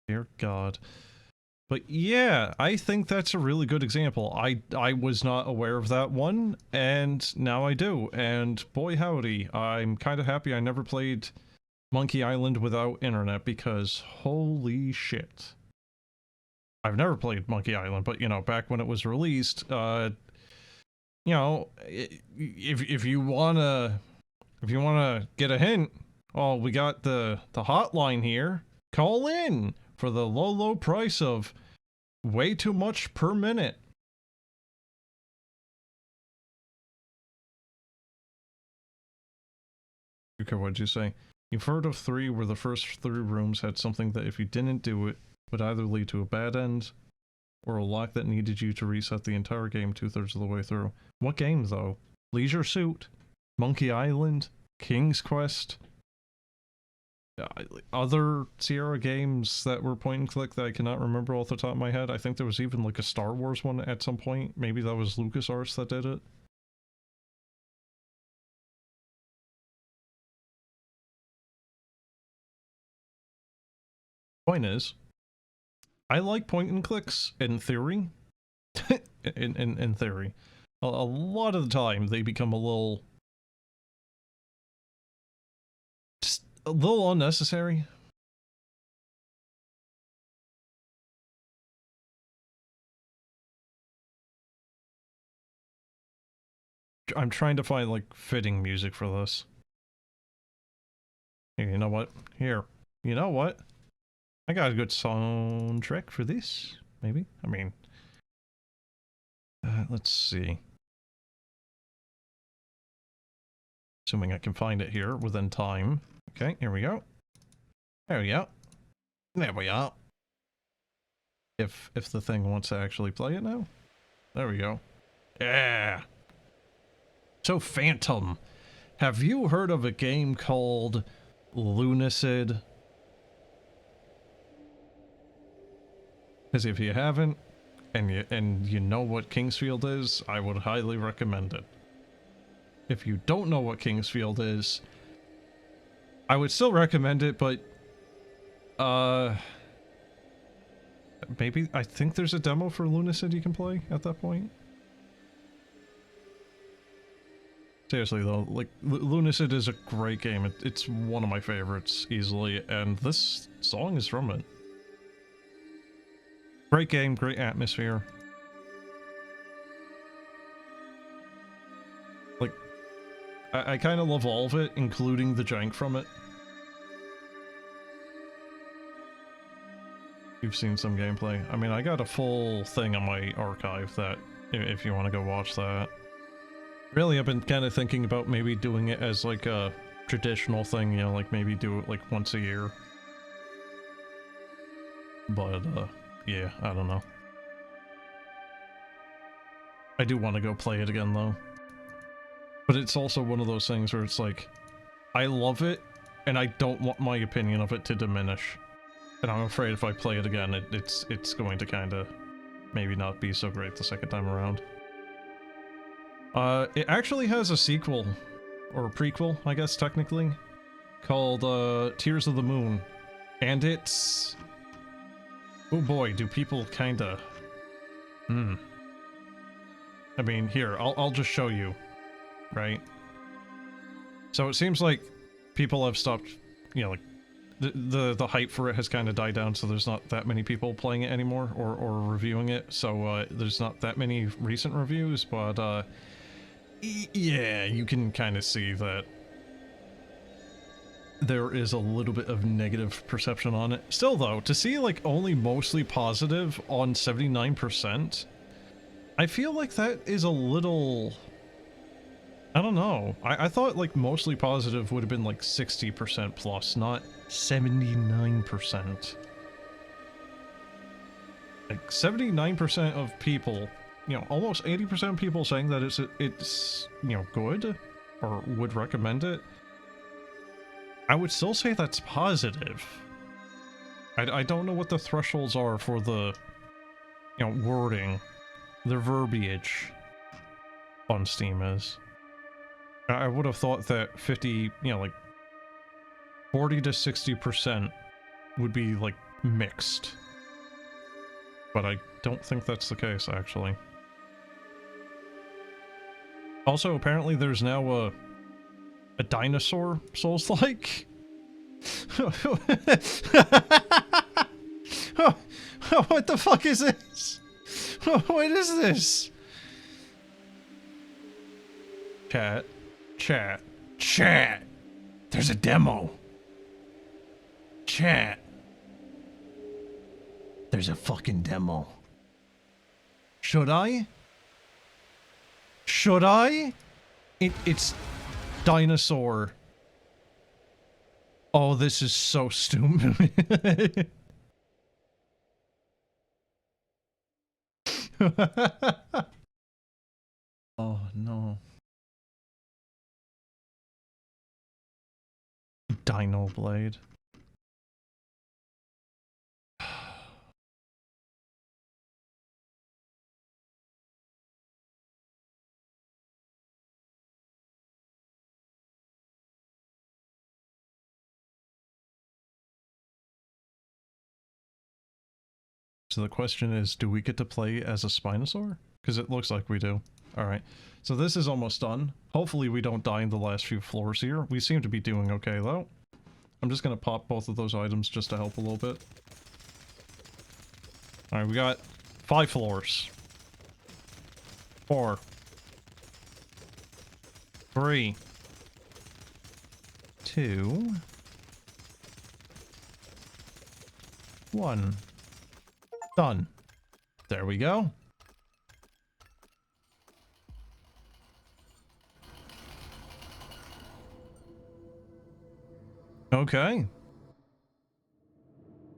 Dear God. But yeah, I think that's a really good example. I was not aware of that one, and now I do. And boy howdy, I'm kind of happy I never played Monkey Island without internet, because holy shit. I've never played Monkey Island, but you know, back when it was released, you know, if you wanna get a hint, oh, we got the hotline here. Call in for the low price of way too much per minute. Okay, what'd you say? You've heard of 3 where the first 3 rooms had something that if you didn't do it would either lead to a bad end or a lock that needed you to reset the entire game 2/3 of the way through. What game, though? Leisure Suit? Monkey Island? King's Quest? Other Sierra games that were point and click that I cannot remember off the top of my head. I think there was even like a Star Wars one at some point. Maybe that was LucasArts that did it. Point is, I like point and clicks in theory. in theory. A lot of the time they become a little... just a little unnecessary. I'm trying to find like fitting music for this. Here, you know what? Here. You know what? I got a good soundtrack for this, maybe? I mean... let's see. Assuming I can find it here within time. Okay, here we go. There we go. There we are. If the thing wants to actually play it now. There we go. Yeah! So, Phantom. Have you heard of a game called Lunacid? Because if you haven't, and you know what Kingsfield is, I would highly recommend it. If you don't know what Kingsfield is, I would still recommend it, but maybe I think there's a demo for Lunacid you can play at that point. Seriously though, like Lunacid is a great game. It's one of my favorites easily, and this song is from it. Great game, great atmosphere. Like, I kind of love all of it, including the jank from it. You've seen some gameplay. I mean, I got a full thing on my archive that, if you want to go watch that. Really, I've been kind of thinking about maybe doing it as like a traditional thing, you know, like maybe do it like once a year. But, yeah, I don't know. I do want to go play it again, though. But it's also one of those things where it's like, I love it, and I don't want my opinion of it to diminish. And I'm afraid if I play it again, it's going to kind of maybe not be so great the second time around. It actually has a sequel, or a prequel, I guess, technically, called, Tears of the Moon. And it's... oh boy, do people kinda... I mean, here, I'll just show you, right? So it seems like people have stopped, you know, like, the hype for it has kind of died down, so there's not that many people playing it anymore, or reviewing it, so, there's not that many recent reviews, but, yeah, you can kind of see that there is a little bit of negative perception on it. Still, though, to see, like, only mostly positive on 79%, I feel like that is a little... I don't know. I thought, like, mostly positive would have been, like, 60% plus, not 79%. Like, 79% of people, you know, almost 80% of people saying that it's, you know, good, or would recommend it. I would still say that's positive. I don't know what the thresholds are for the, you know, wording, the verbiage on Steam is. I would have thought that 50, you know, like 40 to 60% would be, like, mixed. But I don't think that's the case, actually. Also, apparently there's now a dinosaur Souls-like. What the fuck is this? What is this? Chat. There's a demo. Chat. There's a fucking demo. Should I? It's dinosaur. Oh, this is so stupid. Oh, no. Dino Blade. So the question is, do we get to play as a Spinosaur? Because it looks like we do. Alright, so this is almost done. Hopefully we don't die in the last few floors here. We seem to be doing okay, though. I'm just gonna pop both of those items just to help a little bit. Alright, we got 5 floors. 4. 3. 2. 1. Done. There we go. Okay.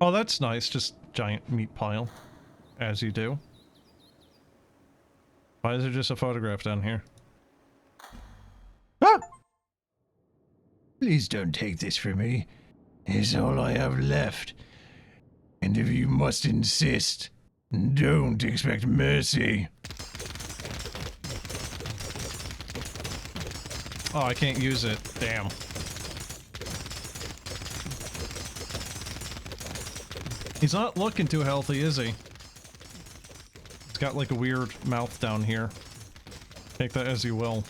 Oh, that's nice. Just giant meat pile. As you do. Why is there just a photograph down here? Ah! Please don't take this from me. It's all I have left. And if you must insist, don't expect mercy. Oh, I can't use it. Damn. He's not looking too healthy, is he? He's got like a weird mouth down here. Take that as you will.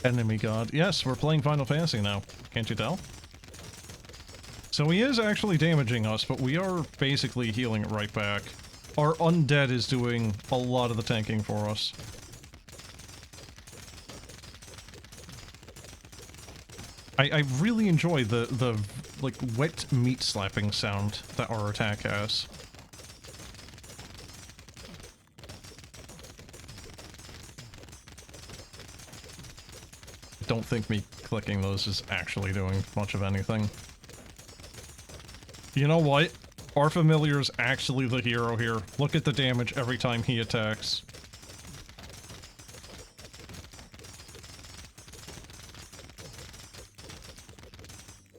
Enemy god. Yes, we're playing Final Fantasy now. Can't you tell? So he is actually damaging us, but we are basically healing it right back. Our undead is doing a lot of the tanking for us. I really enjoy the like wet meat slapping sound that our attack has. I don't think me clicking those is actually doing much of anything. You know what? Our familiar's actually the hero here. Look at the damage every time he attacks.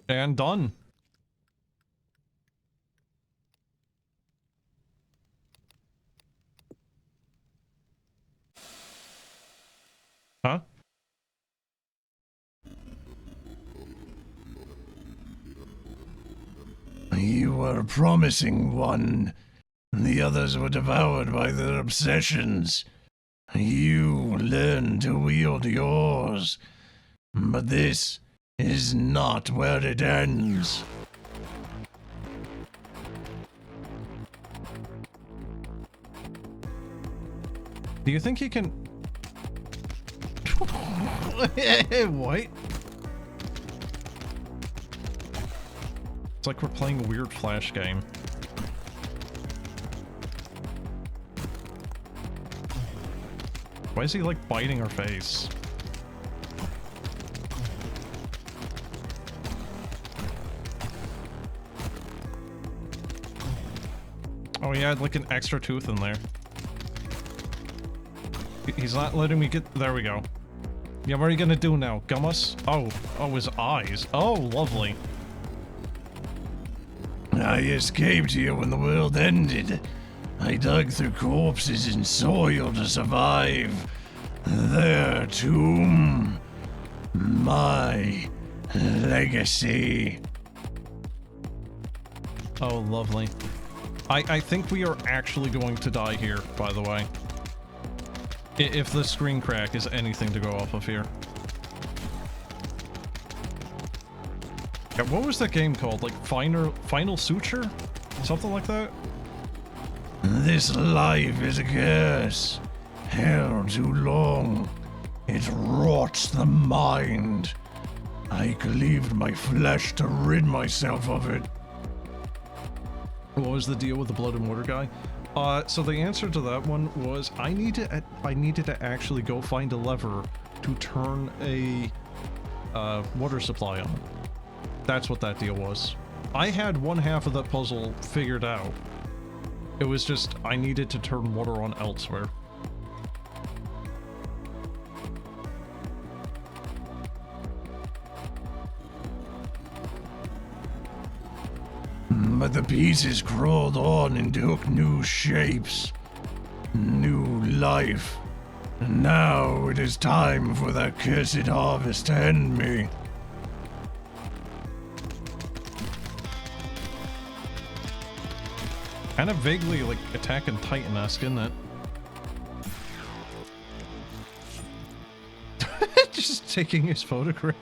And done. Huh? You were a promising one. The others were devoured by their obsessions. You learned to wield yours. But this is not where it ends. Do you think he can... What? It's like we're playing a weird Flash game. Why is he like biting our face? Oh, he had like an extra tooth in there. He's not letting me get... There we go. Yeah, what are you gonna do now? Gum us? Oh, his eyes. Oh, lovely. I escaped here when the world ended. I dug through corpses and soil to survive. Their tomb. My legacy. Oh, lovely. I think we are actually going to die here, by the way. If the screen crack is anything to go off of here. Yeah, what was that game called? Like Final Suture? Something like that? This life is a curse. Held too long. It rots the mind. I cleaved my flesh to rid myself of it. What was the deal with the blood and water guy? So the answer to that one was I needed to actually go find a lever to turn a water supply on. That's what that deal was. I had one half of that puzzle figured out. It was just I needed to turn water on elsewhere. But the pieces crawled on and took new shapes. New life. And now it is time for that cursed harvest to end me. Kind of vaguely like Attack on Titan-esque, isn't it? Just taking his photograph.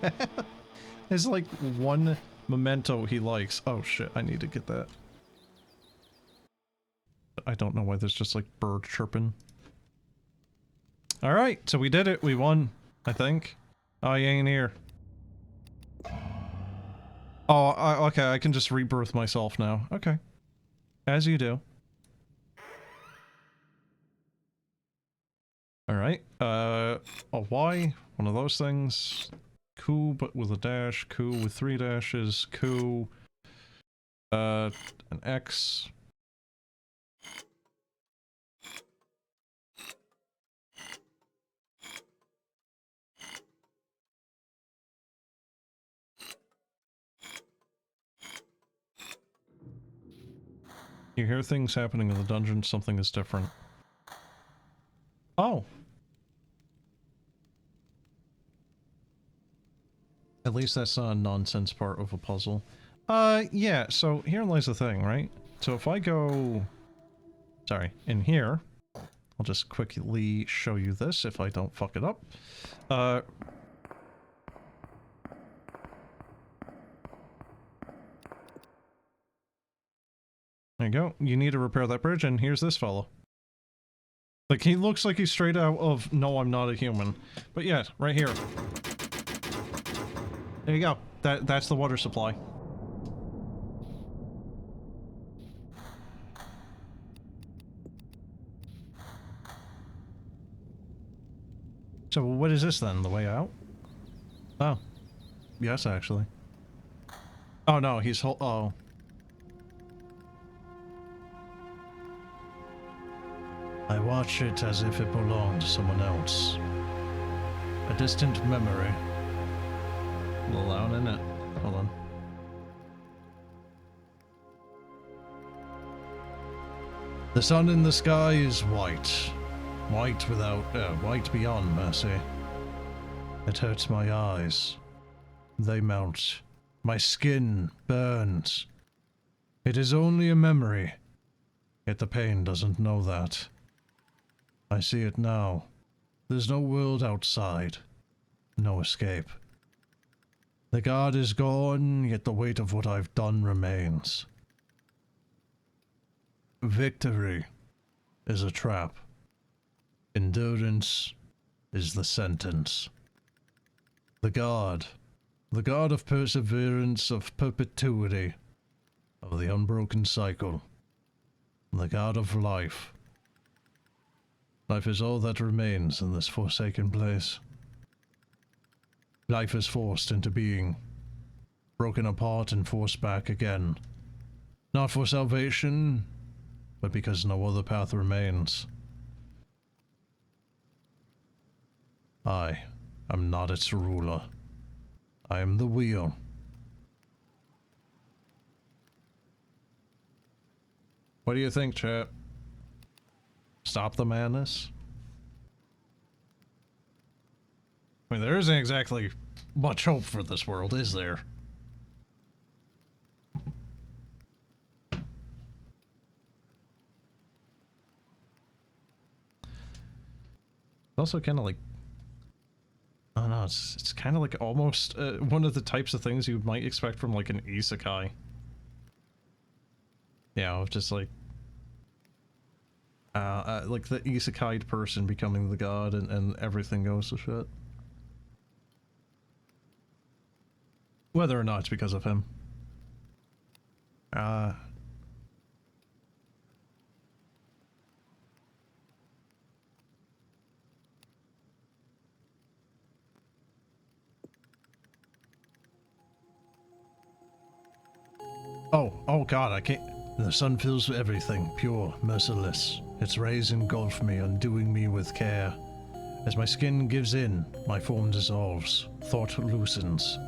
There's like one memento he likes. Oh shit, I need to get that. I don't know why there's just like bird chirping. Alright, so we did it. We won, I think. Oh, he ain't here. Oh, okay, I can just rebirth myself now. Okay. As you do. Alright, a Y, one of those things. Coup, but with a dash. Coup with 3 dashes. Coup. An X. You hear things happening in the dungeon, something is different. Oh! At least that's not a nonsense part of a puzzle. Yeah, so here lies the thing, right? So if I go... Sorry, in here... I'll just quickly show you this if I don't fuck it up. There you go. You need to repair that bridge, and here's this fellow. Like, he looks like he's straight out of No, I'm Not a Human. But yeah, right here. There you go. That's the water supply. So what is this then? The way out? Oh. Yes, actually. Oh no, he's oh. I watch it as if it belonged to someone else. A distant memory. A little loud, isn't it? Hold on. The sun in the sky is white. White beyond mercy. It hurts my eyes. They melt. My skin burns. It is only a memory. Yet the pain doesn't know that. I see it now. There's no world outside. No escape. The guard is gone, yet the weight of what I've done remains. Victory is a trap. Endurance is the sentence. The God of perseverance, of perpetuity, of the unbroken cycle. The God of life. Life is all that remains in this forsaken place. Life is forced into being, broken apart and forced back again. Not for salvation, but because no other path remains. I am not its ruler. I am the wheel. What do you think, chat? Stop the madness? I mean, there isn't exactly much hope for this world, is there? Also kind of like, I don't know, it's kind of like almost one of the types of things you might expect from like an isekai. Yeah, just like the isekai person becoming the god and everything goes to shit. Whether or not it's because of him. Oh god, I can't. The sun fills everything, pure, merciless. Its rays engulf me, undoing me with care. As my skin gives in, my form dissolves, thought loosens.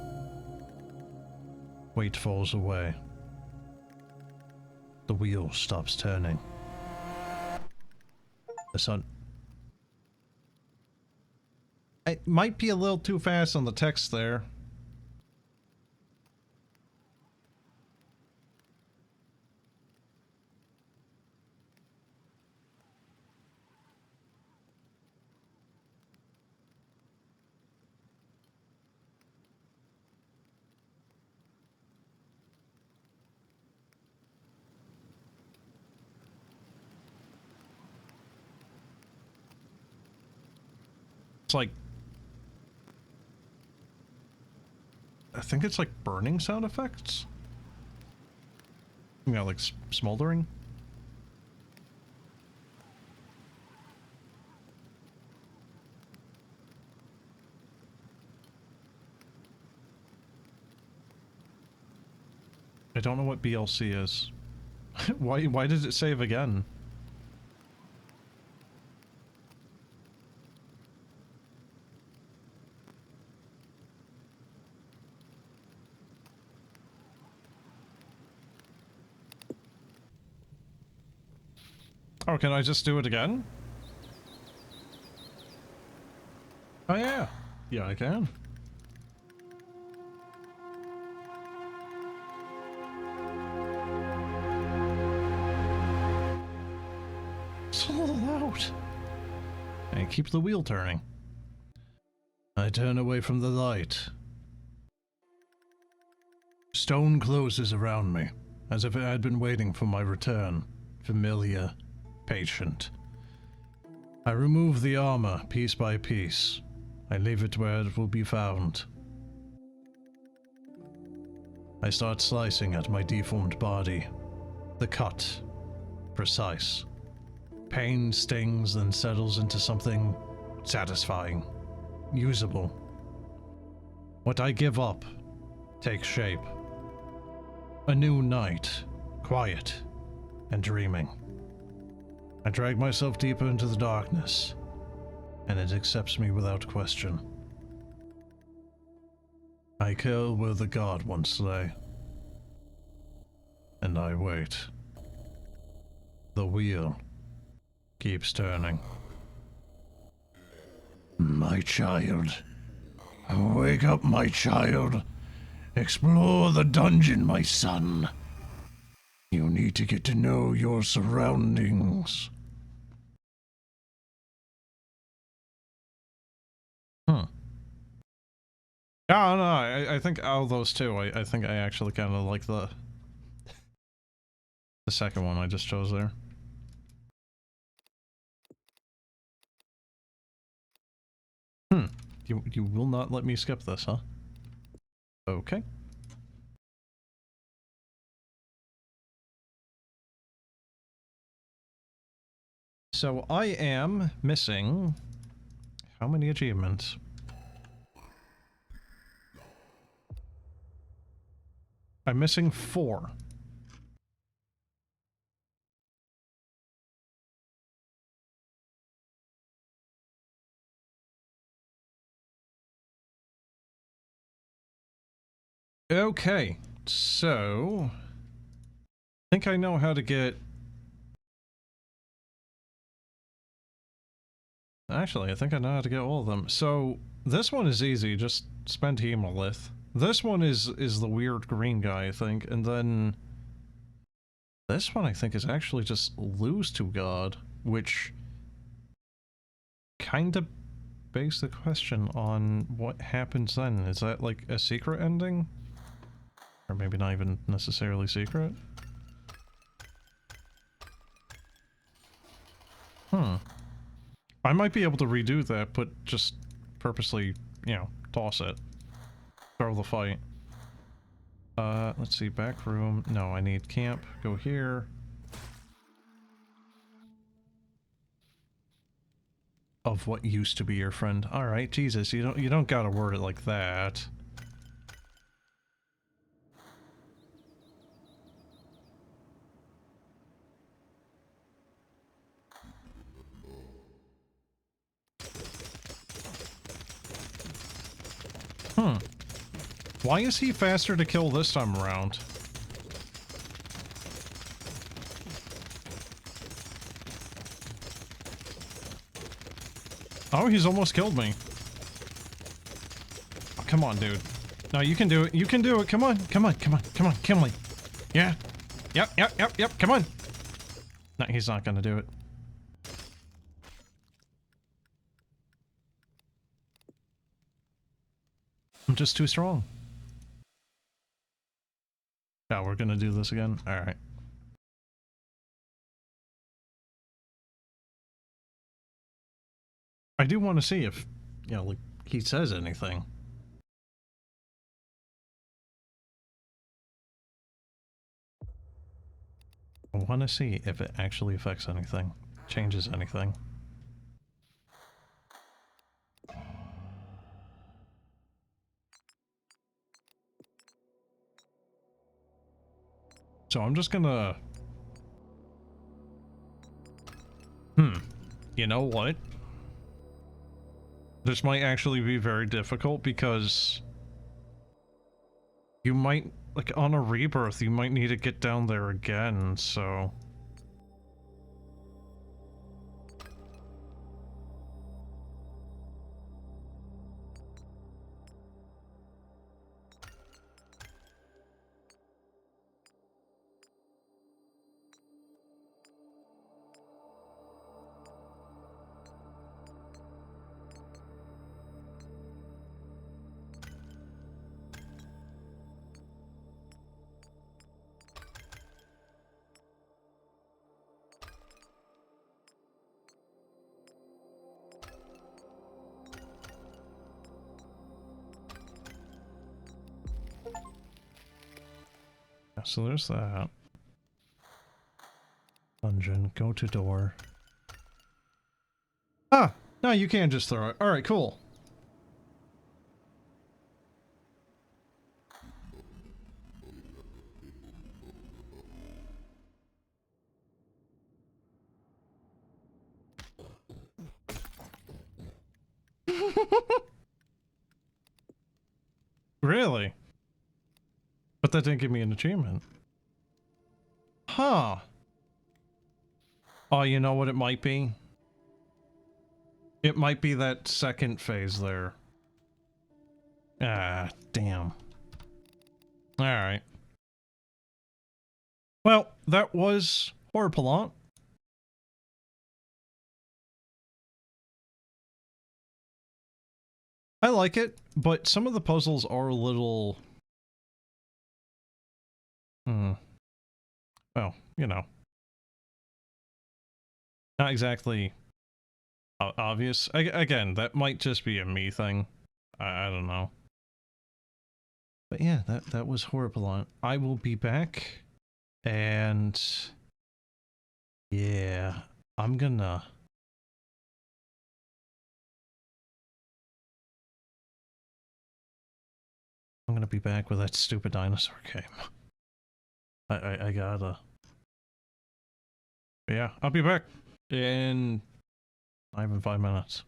Weight falls away. The wheel stops turning. The sun... It might be a little too fast on the text there. It's like, I think it's like burning sound effects. You know, like smoldering. I don't know what BLC is. Why did it save again? Oh, can I just do it again? Oh yeah. Yeah, I can. So loud. And keep the wheel turning. I turn away from the light. Stone closes around me. as if it had been waiting for my return. Familiar, patient. I remove the armor piece by piece. I leave it where it will be found. I start slicing at my deformed body. The cut. Precise. Pain stings, then settles into something satisfying. Usable. What I give up takes shape. A new night. Quiet. And dreaming. I drag myself deeper into the darkness, and it accepts me without question. I kill where the god once lay, and I wait. The wheel keeps turning. My child. Wake up, my child. Explore the dungeon, my son. You need to get to know your surroundings. Oh, no, I think out of those two, I think I actually kind of like the second one I just chose there. You will not let me skip this, huh? Okay. So I am missing how many achievements? I'm missing 4. Okay, so I think I know how to get. Actually, I think I know how to get all of them. So this one is easy, just spend Hemolith. This one is the weird green guy, I think, and then this one I think is actually just lose to God, which kind of begs the question on what happens then. Is that like a secret ending? Or maybe not even necessarily secret? I might be able to redo that, but just purposely, you know, toss it. Throw the fight. Let's see, back room. No, I need camp. Go here. Of what used to be your friend. Alright, Jesus, you don't gotta word it like that. Why is he faster to kill this time around? Oh, he's almost killed me. Oh, come on, dude. No, you can do it. You can do it. Come on. Come on. Come on. Come on. Kill me. Yeah. Yep. Come on. No, he's not gonna do it. I'm just too strong. Yeah, we're gonna do this again? Alright. I do want to see if, you know, like, he says anything. I want to see if it actually affects anything. Changes anything. So I'm just gonna... You know what? This might actually be very difficult because... You might, like, on a rebirth, you might need to get down there again, so... so there's that. Dungeon, go to door. Ah! No, you can just throw it. Alright, cool. Really? But that didn't give me an achievement. Huh. Oh, you know what it might be? It might be that second phase there. Ah, damn. Alright. Well, that was Horripilant. I like it, but some of the puzzles are a little... Well, you know. Not exactly obvious. Again, that might just be a me thing. I don't know. But yeah, that was Horripilant. I will be back, and yeah, I'm gonna be back with that stupid dinosaur game. I gotta. Yeah, I'll be back in not even 5 minutes.